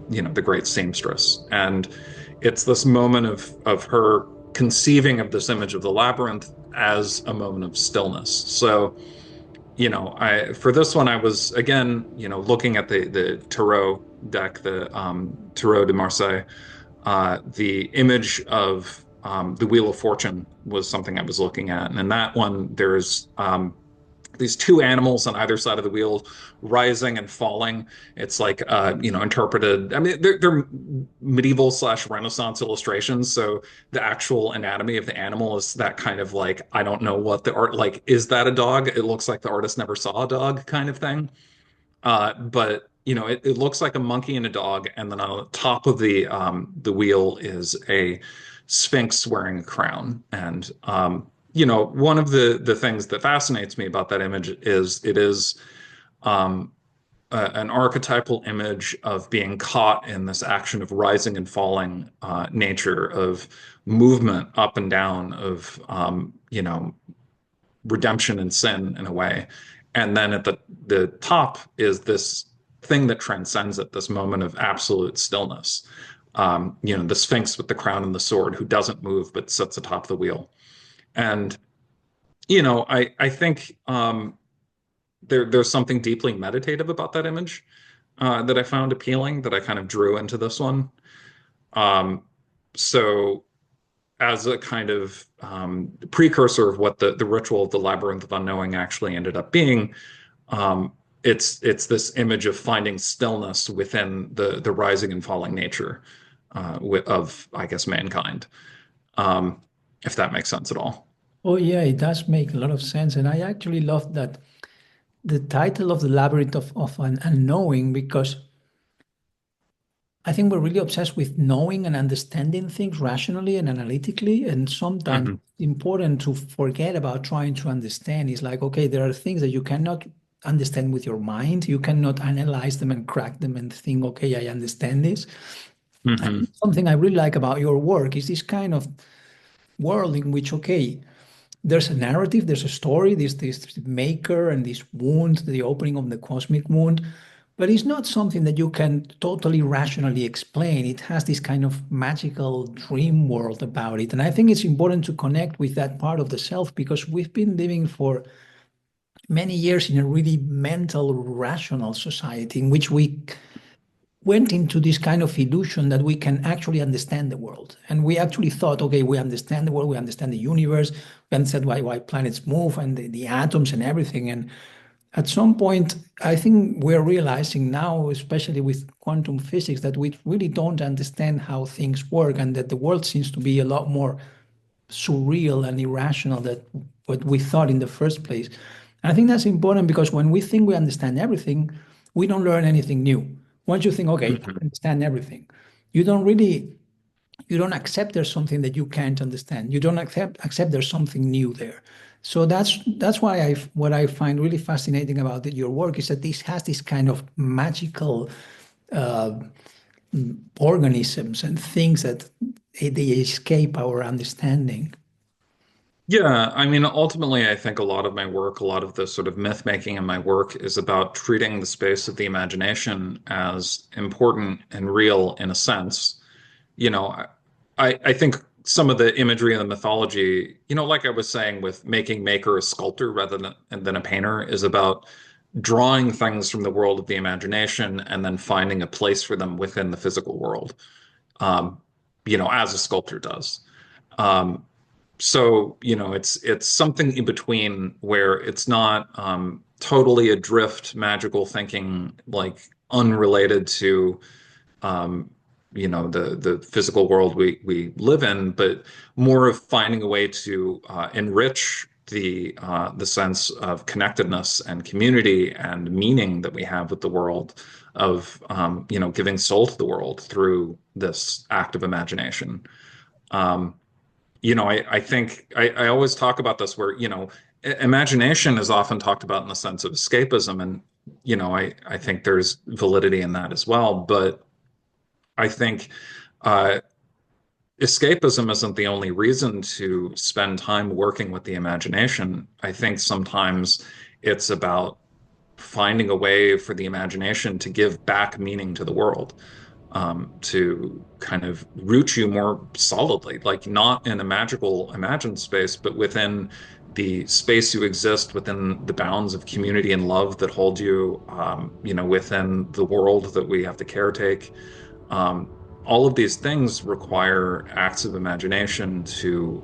the great seamstress. And it's this moment of her conceiving of this image of the labyrinth as a moment of stillness. So, I for this one I was again, looking at the Tarot deck, the Tarot de Marseille. The image of the Wheel of Fortune was something I was looking at, and in that one, there's these two animals on either side of the wheel rising and falling. It's like interpreted. I mean, they're medieval slash Renaissance illustrations, so the actual anatomy of the animal is that kind of like, I don't know what the art, like, is that a dog? It looks like the artist never saw a dog kind of thing. But it looks like a monkey and a dog, and then on the top of the wheel is a sphinx wearing a crown. And one of the things that fascinates me about that image is it is um, an archetypal image of being caught in this action of rising and falling nature of movement up and down of redemption and sin in a way. And then at the top is this thing that transcends it, this moment of absolute stillness. The Sphinx with the crown and the sword who doesn't move but sits atop the wheel. And, I think there's something deeply meditative about that image that I found appealing that I kind of drew into this one. Um, so as a kind of precursor of what the ritual of the Labyrinth of Unknowing actually ended up being. It's this image of finding stillness within the rising and falling nature of, I guess, mankind, if that makes sense at all. Oh, yeah, it does make a lot of sense. And I actually love that the title of the Labyrinth of Unknowing, because I think we're really obsessed with knowing and understanding things rationally and analytically. And sometimes Hmm. it's important to forget about trying to understand. It's like, okay, there are things that you cannot understand with your mind. You cannot analyze them and crack them and think, okay, I understand this. I Hmm. think something I really like about your work is this kind of world in which, okay, there's a narrative, there's a story, this maker and this wound, the opening of the cosmic wound, but it's not something that you can totally rationally explain. It has this kind of magical dream world about it. And I think it's important to connect with that part of the self because we've been living for many years in a really mental, rational society in which we went into this kind of illusion that we can actually understand the world. And we actually thought, okay, we understand the world, we understand the universe, we understand why planets move and the atoms and everything. And at some point, I think we're realizing now, especially with quantum physics, that we really don't understand how things work and that the world seems to be a lot more surreal and irrational than what we thought in the first place. And I think that's important because when we think we understand everything, we don't learn anything new. Once you think, okay, I Hmm. understand everything, you don't really you don't accept there's something that you can't understand. You don't accept there's something new there. So that's why what I find really fascinating about your work is that this has this kind of magical uh, organisms and things that they escape our understanding. Yeah, I mean, ultimately, I think a lot of my work, a lot of the sort of myth making in my work is about treating the space of the imagination as important and real in a sense. You know, I think some of the imagery and the mythology, like I was saying with making Maker a sculptor rather than a painter, is about drawing things from the world of the imagination and then finding a place for them within the physical world, um, as a sculptor does. Um, so, it's something in between where it's not totally adrift magical thinking, like unrelated to the physical world we live in, but more of finding a way to enrich the sense of connectedness and community and meaning that we have with the world of giving soul to the world through this act of imagination. Um, I think I always talk about this where, imagination is often talked about in the sense of escapism. And, I think there's validity in that as well. But I think uh, escapism isn't the only reason to spend time working with the imagination. I think sometimes it's about finding a way for the imagination to give back meaning to the world. to kind of root you more solidly, like not in a magical imagined space, but within the space you exist, within the bounds of community and love that hold you, within the world that we have to caretake. Um, all of these things require acts of imagination to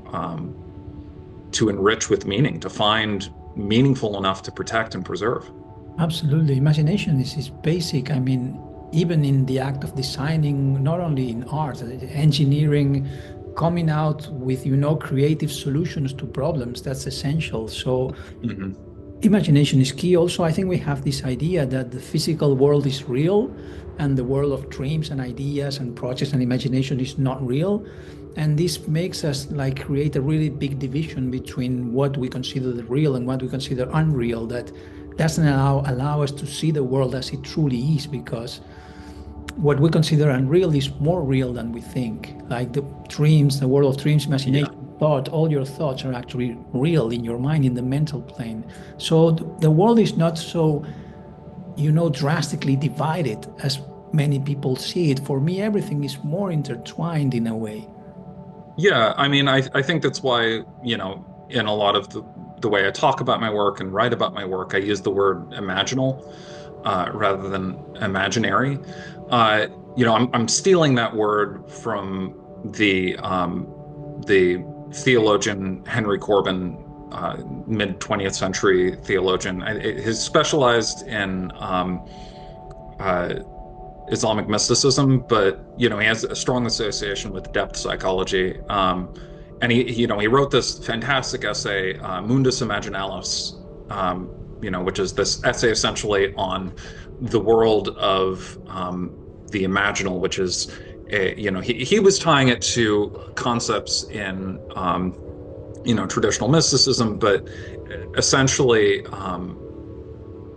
enrich with meaning, to find meaningful enough to protect and preserve. Absolutely. Imagination is basic. I mean, even in the act of designing, not only in art, engineering, coming out with, creative solutions to problems, that's essential. So Hmm. imagination is key. Also, I think we have this idea that the physical world is real and the world of dreams and ideas and projects and imagination is not real. And this makes us like create a really big division between what we consider the real and what we consider unreal that doesn't allow us to see the world as it truly is, because what we consider unreal is more real than we think. Like the dreams, the world of dreams, Yeah. imagination, thought, all your thoughts are actually real in your mind, in the mental plane. So the world is not so, drastically divided as many people see it. For me, everything is more intertwined in a way. Yeah, I mean, I think that's why, in a lot of the way I talk about my work and write about my work, I use the word imaginal rather than imaginary. Uh, I'm stealing that word from the theologian Henry Corbin, mid 20th century theologian. He's specialized in uh, Islamic mysticism, but he has a strong association with depth psychology. And he wrote this fantastic essay, Mundus Imaginalis, which is this essay essentially on the world of the imaginal, which is, he was tying it to concepts in, traditional mysticism, but essentially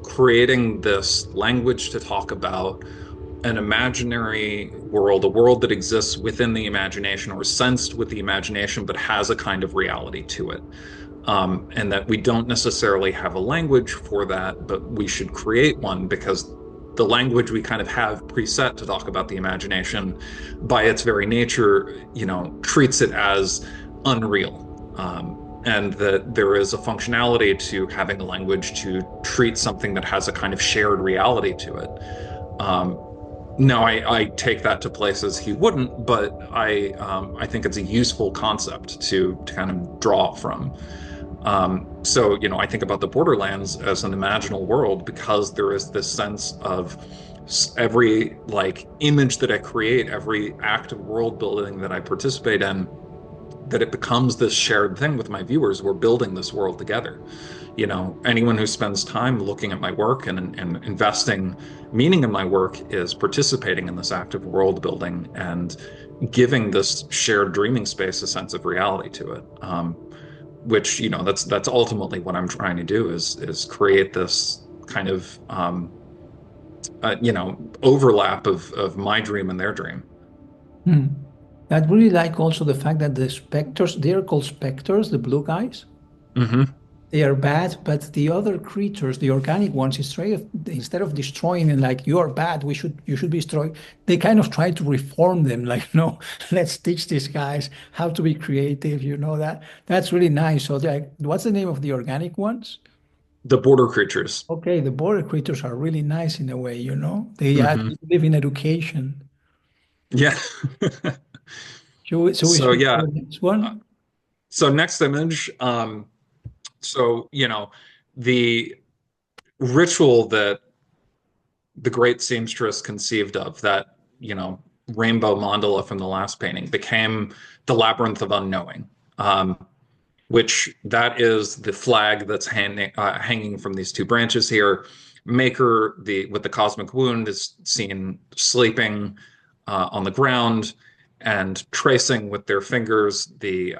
creating this language to talk about an imaginary world, a world that exists within the imagination or sensed with the imagination, but has a kind of reality to it. And that we don't necessarily have a language for that, but we should create one because the language we kind of have preset to talk about the imagination, by its very nature, treats it as unreal. And that there is a functionality to having a language to treat something that has a kind of shared reality to it. Um, no, I take that to places he wouldn't, but I think it's a useful concept to kind of draw from. So, I think about the Borderlands as an imaginal world because there is this sense of every like image that I create, every act of world building that I participate in, that it becomes this shared thing with my viewers. We're building this world together. Anyone who spends time looking at my work and investing meaning in my work is participating in this active world building and giving this shared dreaming space a sense of reality to it. Which, that's ultimately what I'm trying to do is create this kind of overlap of my dream and their dream. Hmm. I really like also the fact that the specters, they are called specters, the blue guys. Hmm. They are bad, but the other creatures, the organic ones, instead of destroying and like you are bad, you should be destroyed. They kind of try to reform them, like no, let's teach these guys how to be creative. That's really nice. So like, what's the name of the organic ones? The border creatures. Okay, the border creatures are really nice in a way. Hmm. They live in education. Yeah. So we So switch yeah. to the next Uh, one. So next image. So the ritual that the great seamstress conceived of, that rainbow mandala from the last painting, became the Labyrinth of Unknowing, which that is the flag that's hanging from these two branches here. Maker, the with the cosmic wound, is seen sleeping on the ground and tracing with their fingers the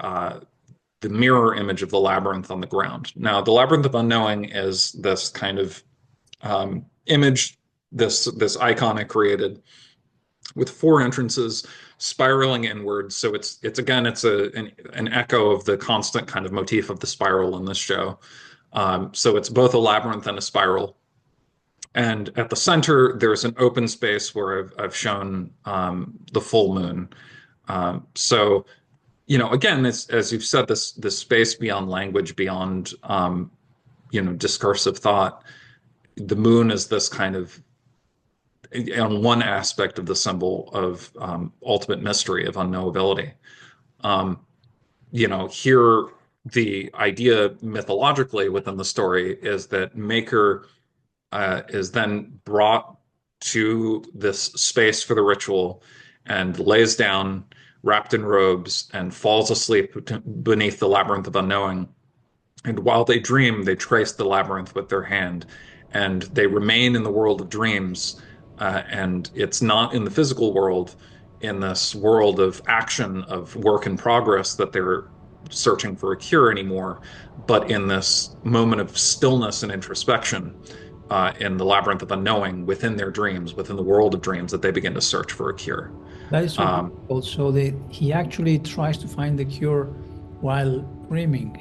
mirror image of the labyrinth on the ground. Now, the Labyrinth of Unknowing is this kind of image, this icon I created with four entrances spiraling inwards. So it's again, it's an echo of the constant kind of motif of the spiral in this show. So it's both a labyrinth and a spiral. And at the center, there's an open space where I've shown the full moon. So, again, as you've said, this space beyond language, beyond discursive thought, the moon is this kind of on one aspect of the symbol of ultimate mystery, of unknowability. Um, here the idea mythologically within the story is that Maker is then brought to this space for the ritual and lays down wrapped in robes and falls asleep beneath the labyrinth of unknowing. And while they dream, they trace the labyrinth with their hand, and they remain in the world of dreams. And it's not in the physical world, in this world of action, of work in progress, that they're searching for a cure anymore, but in this moment of stillness and introspection, in the labyrinth of unknowing, within their dreams, within the world of dreams, that they begin to search for a cure. That is so Um, beautiful. So that he actually tries to find the cure while dreaming.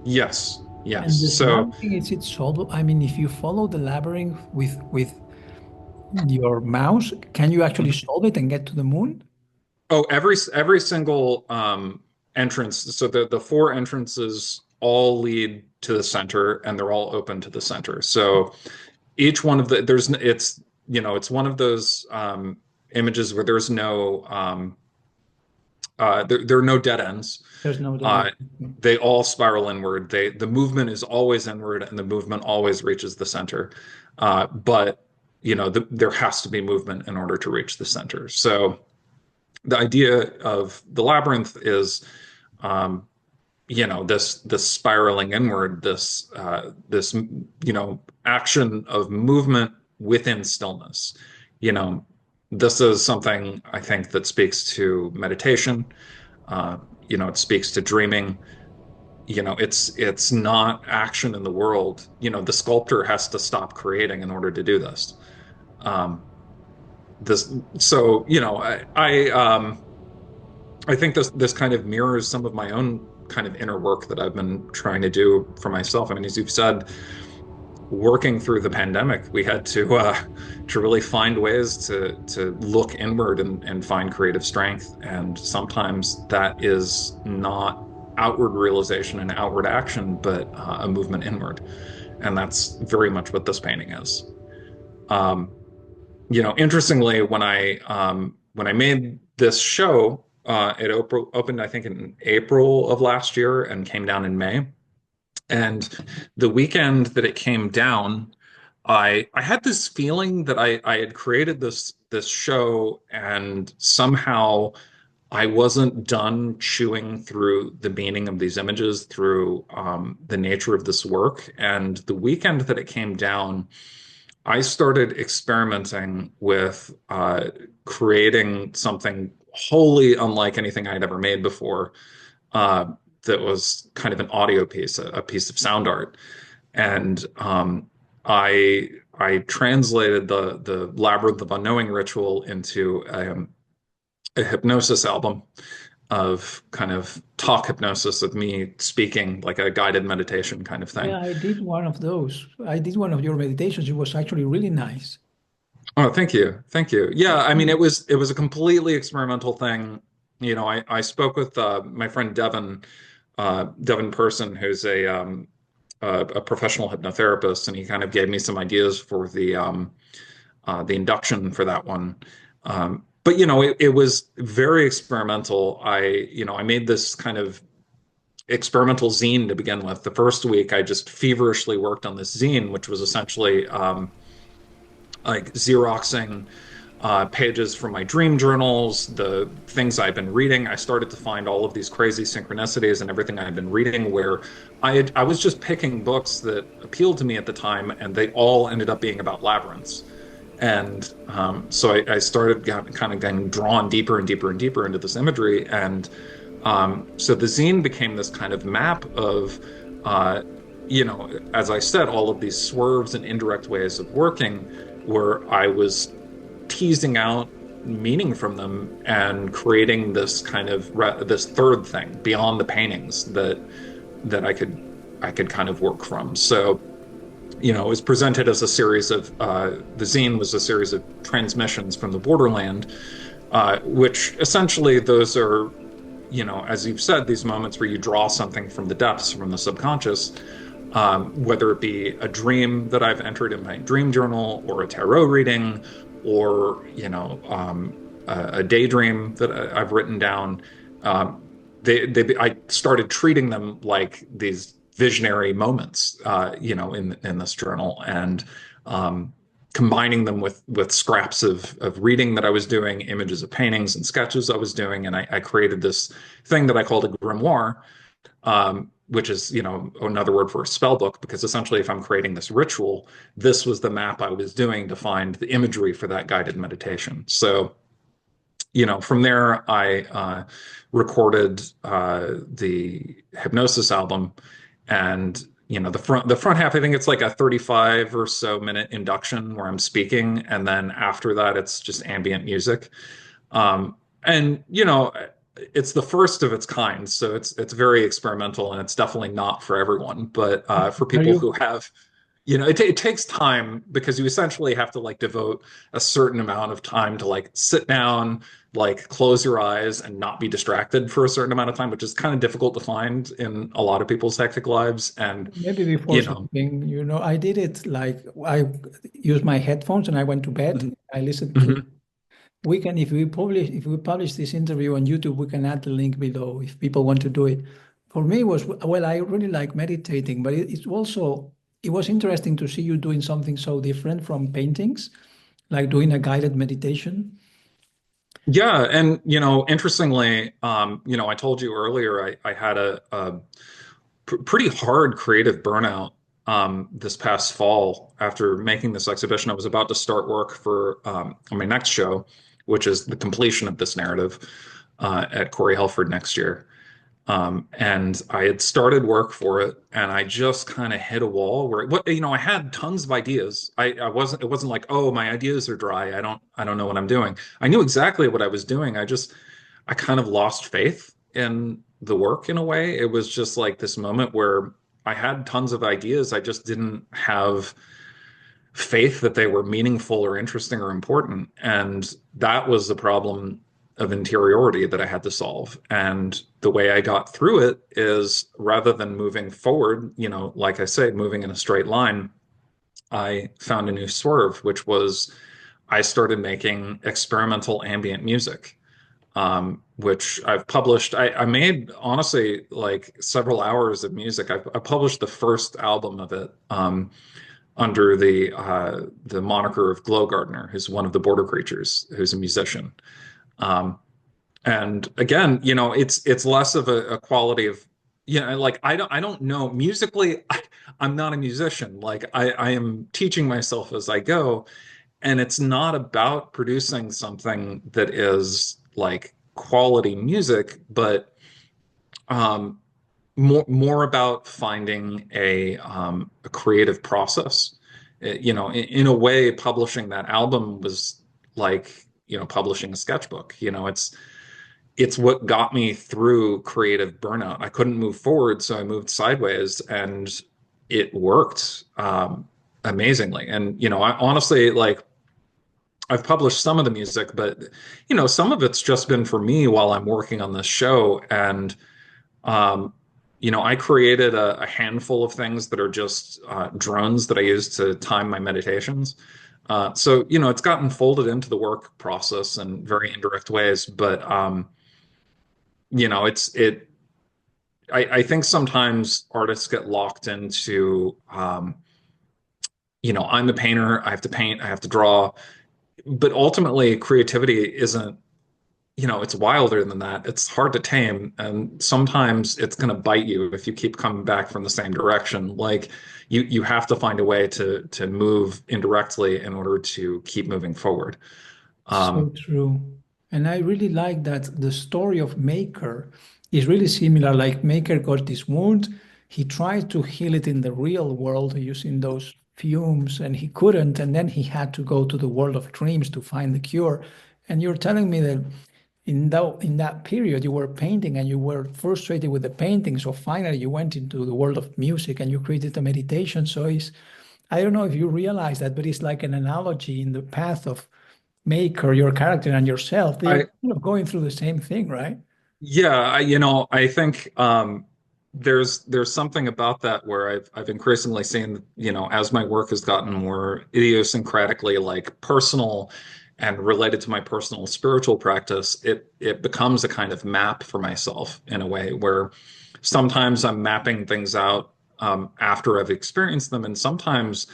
yes, yes. And this So labyrinth, is it solvable? I mean, if you follow the labyrinth with your mouse, can you actually solve it and get to the moon? Oh, every single entrance. So the four entrances all lead to the center, and they're all open to the center. So each one of the there's it's one of those images where there's no there are no dead ends. There's no Uh, deadline. they all spiral inward. The movement is always inward, and the movement always reaches the center. But there has to be movement in order to reach the center. So the idea of the labyrinth is, this spiraling inward, this action of movement within stillness. You know, this is something I think that speaks to meditation. It speaks to dreaming. It's not action in the world. The sculptor has to stop creating in order to do this. Um, this so I think this kind of mirrors some of my own kind of inner work that I've been trying to do for myself. I mean, as you've said, working through the pandemic, we had to really find ways to look inward and find creative strength. And sometimes that is not outward realization and outward action, but a movement inward. And that's very much what this painting is. Um, Interestingly, when I made this show, it opened, I think, in April of last year and came down in May. And the weekend that it came down, I had this feeling that I had created this show, and somehow I wasn't done chewing through the meaning of these images, through the nature of this work. And the weekend that it came down, I started experimenting with creating something wholly unlike anything I'd ever made before. That was kind of an audio piece, a piece of sound art, and I translated the Labyrinth of Unknowing ritual into a hypnosis album of kind of talk hypnosis of me speaking, like a guided meditation kind of thing. Yeah, I did one of those. I did one of your meditations. It was actually really nice. Oh, thank you. Thank you. Yeah, I mean, it was a completely experimental thing. I spoke with my friend Devin Person, who's a professional hypnotherapist, and he kind of gave me some ideas for the induction for that one. But it was very experimental. I made this kind of experimental zine to begin with. The first week, I just feverishly worked on this zine, which was essentially like Xeroxing pages from my dream journals, the things I've been reading. I started to find all of these crazy synchronicities and everything I've been reading, where I was just picking books that appealed to me at the time, and they all ended up being about labyrinths. And so I started kind of getting drawn deeper and deeper and deeper into this imagery. And so the zine became this kind of map of, as I said, all of these swerves and indirect ways of working, where I was teasing out meaning from them and creating this kind of this third thing beyond the paintings that I could kind of work from. So it was presented as a series of the zine was a series of transmissions from the borderland, which essentially those are, as you've said, these moments where you draw something from the depths, from the subconscious, whether it be a dream that I've entered in my dream journal, or a tarot reading, or a daydream that I've written down. I started treating them like these visionary moments, in this journal, and combining them with scraps of reading that I was doing, images of paintings and sketches I was doing, and I created this thing that I called a grimoire, which is, another word for a spell book, because essentially, if I'm creating this ritual, this was the map I was doing to find the imagery for that guided meditation. So, from there, I recorded the hypnosis album, and the front half, I think it's like a 35 or so minute induction where I'm speaking, and then after that, it's just ambient music. And it's the first of its kind, so it's very experimental, and it's definitely not for everyone. But for Are people you who have, it takes time, because you essentially have to like devote a certain amount of time to like sit down, like close your eyes and not be distracted for a certain amount of time, which is kind of difficult to find in a lot of people's hectic lives. And maybe before you know, sleeping, I did it like I used my headphones and I went to bed. I listened to Mhm. we can if we publish this interview on YouTube, we can add the link below if people want to do it. For me, it was well, I really like meditating, but it was interesting to see you doing something so different from paintings, like doing a guided meditation. Yeah, and interestingly, I told you earlier I had a pretty hard creative burnout this past fall after making this exhibition. I was about to start work for on my next show, which is the completion of this narrative at Corey Helford next year. And I had started work for it, and I just kind of hit a wall where, I had tons of ideas. It wasn't like, oh, my ideas are dry. I don't know what I'm doing. I knew exactly what I was doing. I kind of lost faith in the work in a way. It was just like this moment where I had tons of ideas. I just didn't have faith that they were meaningful or interesting or important. And that was the problem of interiority that I had to solve. And the way I got through it is, rather than moving forward, like I say, moving in a straight line, I found a new swerve, which was I started making experimental ambient music, which I've published. I made, honestly, like several hours of music. I published the first album of it, under the moniker of Glow Gardener, who's one of the border creatures, who's a musician. Um, and again, it's less of a quality of, like I don't know musically. I'm not a musician. Like I am teaching myself as I go, and it's not about producing something that is like quality music, but um, more about finding a creative process. In a way, publishing that album was like, publishing a sketchbook. It's what got me through creative burnout. I couldn't move forward, so I moved sideways, and it worked amazingly. And I honestly, like, I've published some of the music, but some of it's just been for me while I'm working on this show. And um, I created a handful of things that are just drones that I use to time my meditations. So, it's gotten folded into the work process in very indirect ways, but it's it. I think sometimes artists get locked into, I'm a painter. I have to paint. I have to draw. But ultimately, creativity isn't, it's wilder than that. It's hard to tame, and sometimes it's going to bite you if you keep coming back from the same direction. Like you have to find a way to move indirectly in order to keep moving forward. So Um, true. And I really like that the story of Maker is really similar. Like Maker got this wound, he tried to heal it in the real world using those fumes, and he couldn't. And then he had to go to the world of dreams to find the cure. And you're telling me that in that period you were painting and you were frustrated with the painting. So finally you went into the world of music and you created a meditation. So I don't know if you realize that, but it's like an analogy in the path of Maker, your character and yourself. They are I kind of going through the same thing, right? Yeah, I think there's something about that where I've increasingly seen, as my work has gotten more idiosyncratically like personal and related to my personal spiritual practice, it becomes a kind of map for myself in a way where sometimes I'm mapping things out after I've experienced them, and sometimes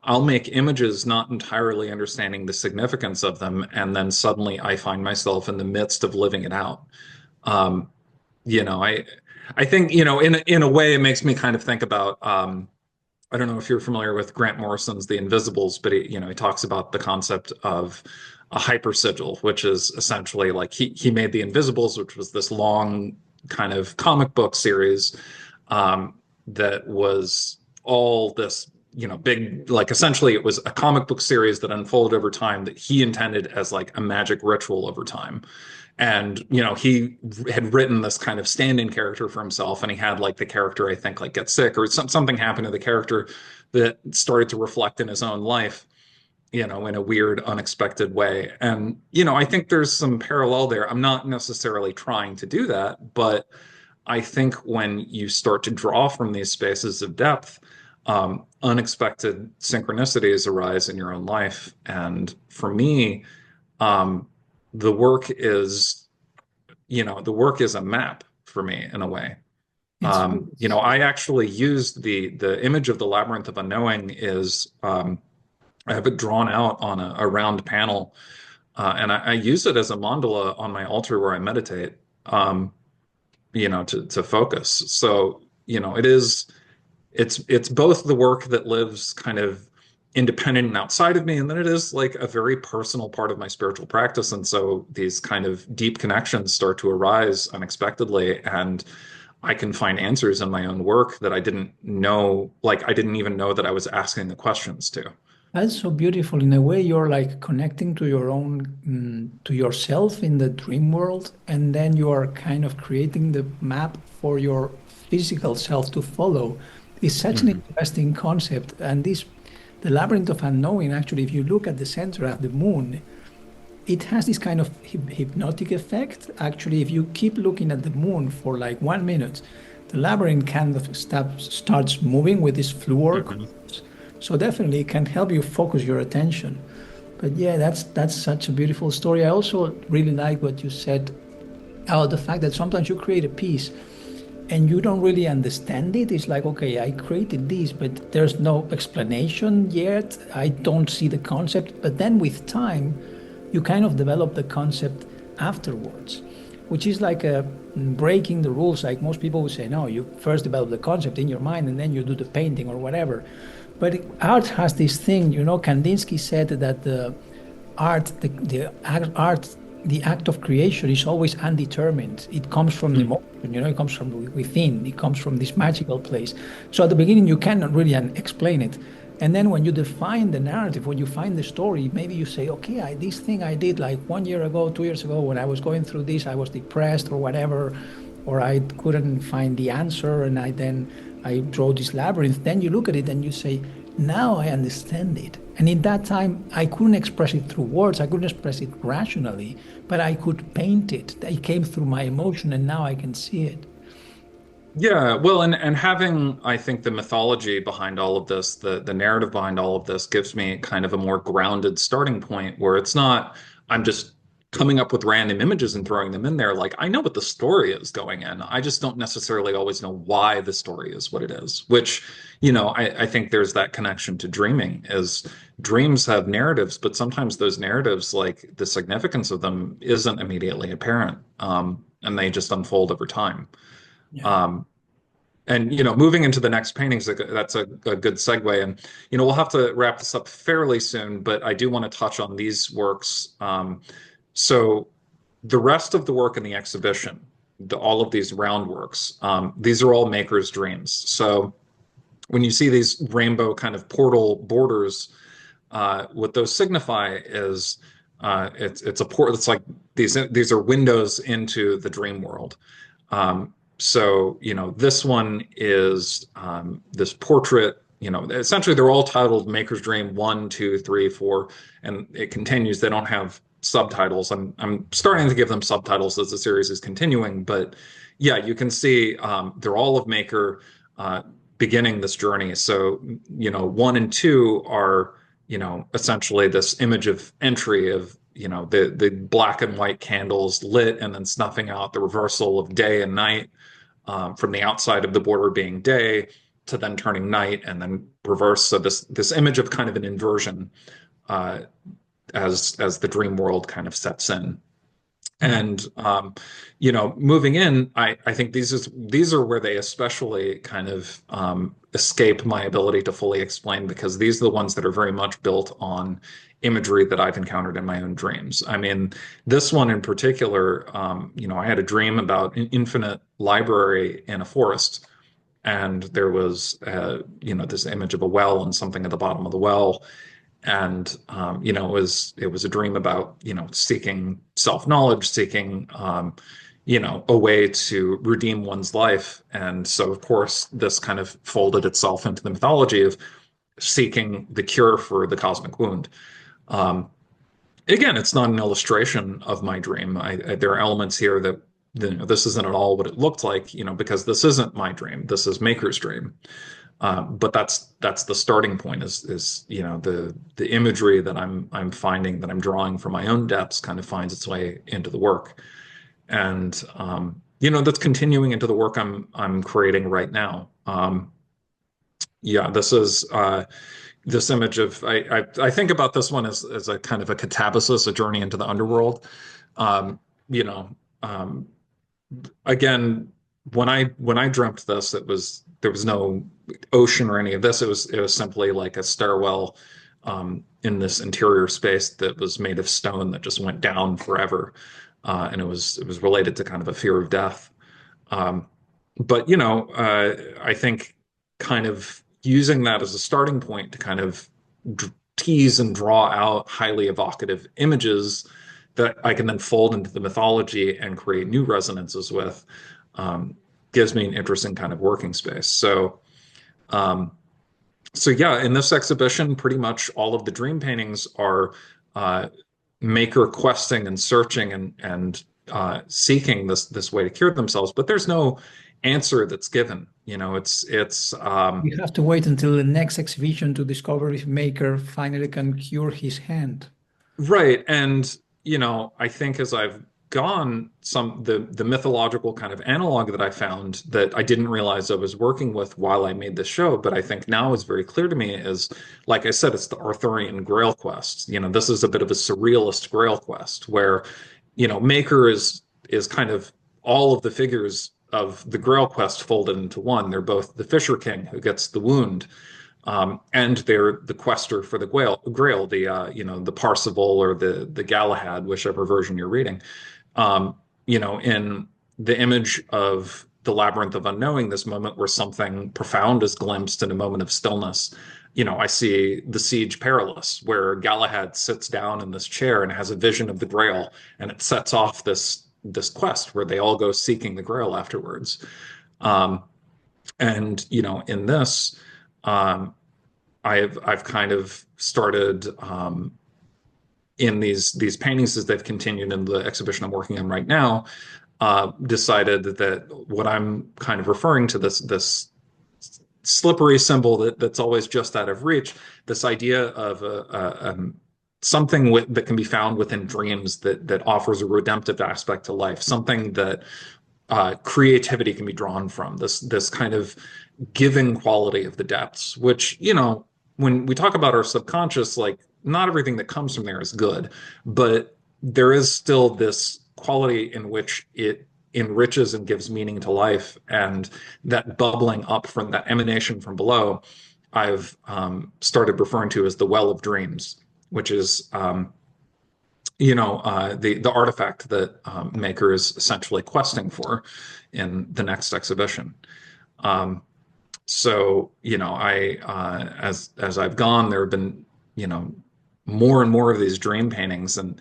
I'll make images not entirely understanding the significance of them, and then suddenly I find myself in the midst of living it out. Um, you know, I think, in a way it makes me kind of think about I don't know if you're familiar with Grant Morrison's The Invisibles, but he talks about the concept of a hypersigil, which is essentially like he made The Invisibles, which was this long kind of comic book series that was all this, big, like essentially it was a comic book series that unfolded over time that he intended as like a magic ritual over time. And he had written this kind of stand-in character for himself, and he had like the character, I think, like get sick or something happened to the character that started to reflect in his own life, in a weird, unexpected way. And I think there's some parallel there. I'm not necessarily trying to do that, but I think when you start to draw from these spaces of depth, unexpected synchronicities arise in your own life. And for me, um, the work is, the work is a map for me in a way. It's, I actually used the image of the Labyrinth of Unknowing is I have it drawn out on a round panel, and I use it as a mandala on my altar where I meditate, to focus. So, it's both the work that lives kind of independent and outside of me, and then it is like a very personal part of my spiritual practice. And so these kind of deep connections start to arise unexpectedly, and I can find answers in my own work that I didn't know, like I didn't even know that I was asking the questions to. that's so beautiful. In a way, you're like connecting to your own, to yourself in the dream world, and then you are kind of creating the map for your physical self to follow. It's such an Mhm. interesting concept. And the labyrinth of unknowing, actually, if you look at the center of the moon, it has this kind of hypnotic effect. Actually, if you keep looking at the moon for like 1 minute, the labyrinth kind of starts moving with this fluor. Mhm. So definitely it can help you focus your attention. But yeah, that's such a beautiful story. I also really like what you said about the fact that sometimes you create a piece and you don't really understand it. It's like, okay, I created this, but there's no explanation yet. I don't see the concept. But then with time, you kind of develop the concept afterwards, which is like a breaking the rules. Like most people would say, no, you first develop the concept in your mind and then you do the painting or whatever. But art has this thing, Kandinsky said that the art, the act of creation is always undetermined. It comes from the Mhm. emotion, it comes from within, it comes from this magical place. So at the beginning, you cannot really explain it. And then when you define the narrative, when you find the story, maybe you say, okay, this thing I did like 1 year ago, 2 years ago, when I was going through this, I was depressed or whatever, or I couldn't find the answer, and I draw this labyrinth. Then you look at it and you say, now I understand it. And in that time, I couldn't express it through words, I couldn't express it rationally, but I could paint it. It came through my emotion, and now I can see it. Yeah, well, and having, I think, the mythology behind all of this, the narrative behind all of this gives me kind of a more grounded starting point where it's not, I'm just coming up with random images and throwing them in there. Like I know what the story is going in. I just don't necessarily always know why the story is what it is, which, I think there's that connection to dreaming is dreams have narratives, but sometimes those narratives, like the significance of them isn't immediately apparent. And they just unfold over time. Yeah. Um, and moving into the next paintings, that's a good segue. And we'll have to wrap this up fairly soon, but I do want to touch on these works. So the rest of the work in the exhibition, all of these round works, these are all makers' dreams. So when you see these rainbow kind of portal borders, what those signify is it's a port. It's like these are windows into the dream world. So, this one is this portrait. essentially they're all titled Maker's Dream 1, 2, 3, 4, and it continues. They don't have subtitles. I'm starting to give them subtitles as the series is continuing, but yeah, you can see they're all of Maker beginning this journey. So, 1 and 2 are, essentially this image of entry of, the black and white candles lit and then snuffing out, the reversal of day and night, from the outside of the border being day to then turning night and then reverse. So this image of kind of an inversion, uh, as the dream world kind of sets in. And moving in, I think these are where they especially kind of escape my ability to fully explain, because these are the ones that are very much built on imagery that I've encountered in my own dreams. I mean, this one in particular, I had a dream about an infinite library in a forest, and there was this image of a well and something at the bottom of the well. And it was a dream about seeking self-knowledge, seeking a way to redeem one's life. And so of course this kind of folded itself into the mythology of seeking the cure for the cosmic wound. um, Again, it's not an illustration of my dream. There are elements here that this isn't at all what it looked like, because this isn't my dream, this is Maker's dream. But that's the starting point, is the imagery that I'm finding, that I'm drawing from my own depths, kind of finds its way into the work. And that's continuing into the work I'm creating right now. Yeah, this is this image of, I think about this one as a kind of a catabasis, a journey into the underworld. Um, you know, um, Again, when I dreamt this, there was no ocean or any of this. It was simply like a stairwell in this interior space that was made of stone that just went down forever, and it was related to kind of a fear of death. Um, but I think kind of using that as a starting point to kind of tease and draw out highly evocative images that I can then fold into the mythology and create new resonances with, um, gives me an interesting kind of working space. Um, so yeah, in this exhibition, pretty much all of the dream paintings are uh, maker questing and searching and seeking this way to cure themselves, but there's no answer that's given. You have to wait until the next exhibition to discover if Maker finally can cure his hand. Right. And, I think as I've gone, the mythological kind of analog that I found that I didn't realize I was working with while I made this show, but I think now is very clear to me, is, like I said, it's the Arthurian Grail quest. This is a bit of a surrealist Grail quest where, Maker is kind of all of the figures of the Grail quest folded into one. They're both the Fisher King who gets the wound, and they're the quester for the Grail, the Parzival or the Galahad, whichever version you're reading. In the image of the Labyrinth of Unknowing, this moment where something profound is glimpsed in a moment of stillness. I see the Siege Perilous, where Galahad sits down in this chair and has a vision of the Grail, and it sets off this quest where they all go seeking the Grail afterwards. Um, and in this, um, I've kind of started, in these paintings as they've continued in the exhibition I'm working on right now, decided that what I'm kind of referring to, this slippery symbol that's always just out of reach, this idea of something that can be found within dreams that offers a redemptive aspect to life, something that creativity can be drawn from, this kind of giving quality of the depths, which, when we talk about our subconscious, like, not everything that comes from there is good, but there is still this quality in which it enriches and gives meaning to life. And that bubbling up from that emanation from below, I've started referring to as the well of dreams, which is the artifact that Maker is essentially questing for in the next exhibition. Um, I as I've gone, there have been more and more of these dream paintings, and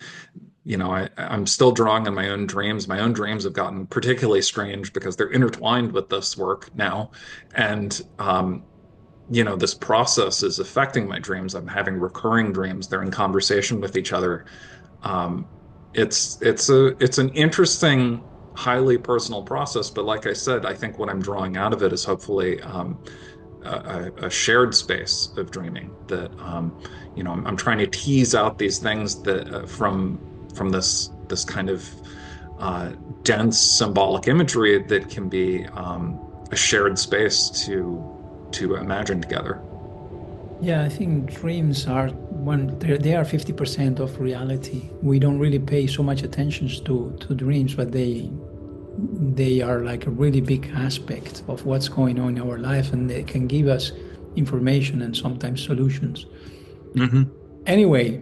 I'm still drawing on my own dreams. My own dreams have gotten particularly strange because they're intertwined with this work now, and this process is affecting my dreams. I'm having recurring dreams. They're in conversation with each other. Um, it's an interesting, highly personal process. But like I said, I think what I'm drawing out of it is hopefully a shared space of dreaming that I'm trying to tease out these things that from this kind of dense symbolic imagery that can be a shared space to imagine together. Yeah, I think dreams are they are 50% of reality. We don't really pay so much attention to dreams, but they are like a really big aspect of what's going on in our life, and they can give us information and sometimes solutions. Hmm. Anyway,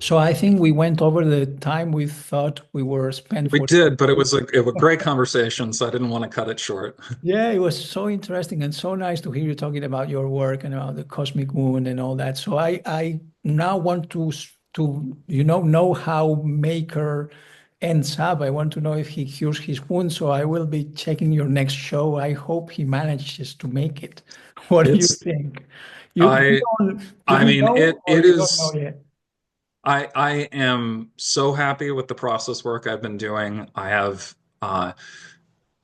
so I think we went over the time we thought we were spent We for. did, but it was a great conversation, so I didn't want to cut it short. Yeah, it was so interesting and so nice to hear you talking about your work and about the cosmic wound and all that. So I now want to know how Maker ends up. I want to know if he cures his wound. So I will be checking your next show. I hope he manages to make it. What do you It's think? You I don't do I you mean know or it you don't know is yet? I am so happy with the process work I've been doing. I have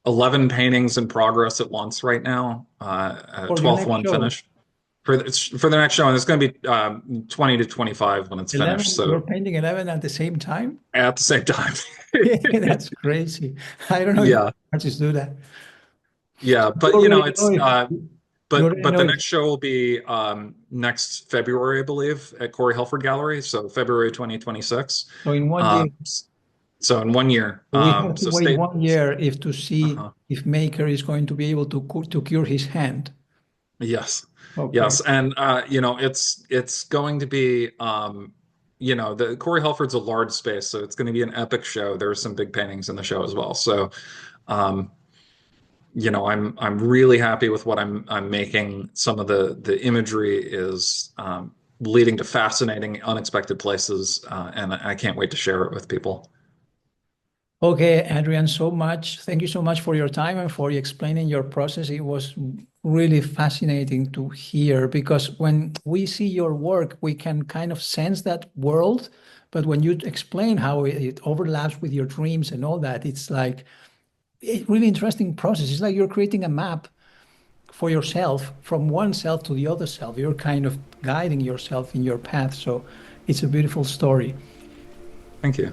11 paintings in progress at once right now, a For your 12th next one show, finished. For the next show, and it's going to be 20 to 25 when it's finished. 11, you're So painting 11 at the same time? at the same time. That's crazy. I don't know if Yeah. artists do that. Yeah, You but already know it's if you already but know the if next show will be next February, I believe, at Corey Helford Gallery, so February 2026. so in 1 year. So in 1 year. We have to So wait stay. 1 year if to see Uh-huh. if Maker is going to be able to cure his hand. Yes. Okay. Yes. And it's going to be the Corey Helford's a large space, so it's going to be an epic show. There are some big paintings in the show as well. So um I'm really happy with what I'm making. Some of the imagery is leading to fascinating, unexpected places, and I can't wait to share it with people. Okay, Adrian, so much. Thank you so much for your time and for explaining your process. It was really fascinating to hear because when we see your work, we can kind of sense that world. But when you explain how it overlaps with your dreams and all that, it's like a really interesting process. It's like you're creating a map for yourself from one self to the other self. You're kind of guiding yourself in your path. So it's a beautiful story. Thank you.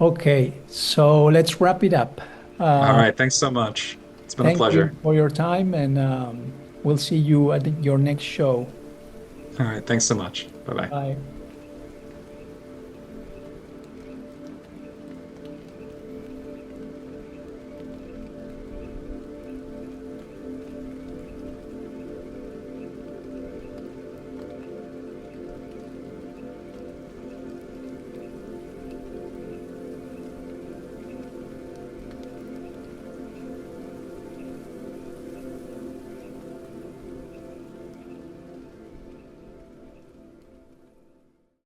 Okay, so let's wrap it up. All Uh, right. Thanks so much. It's been a Thank you pleasure. for your time, and we'll see you at your next show. All right. Thanks so much. Bye bye. Bye.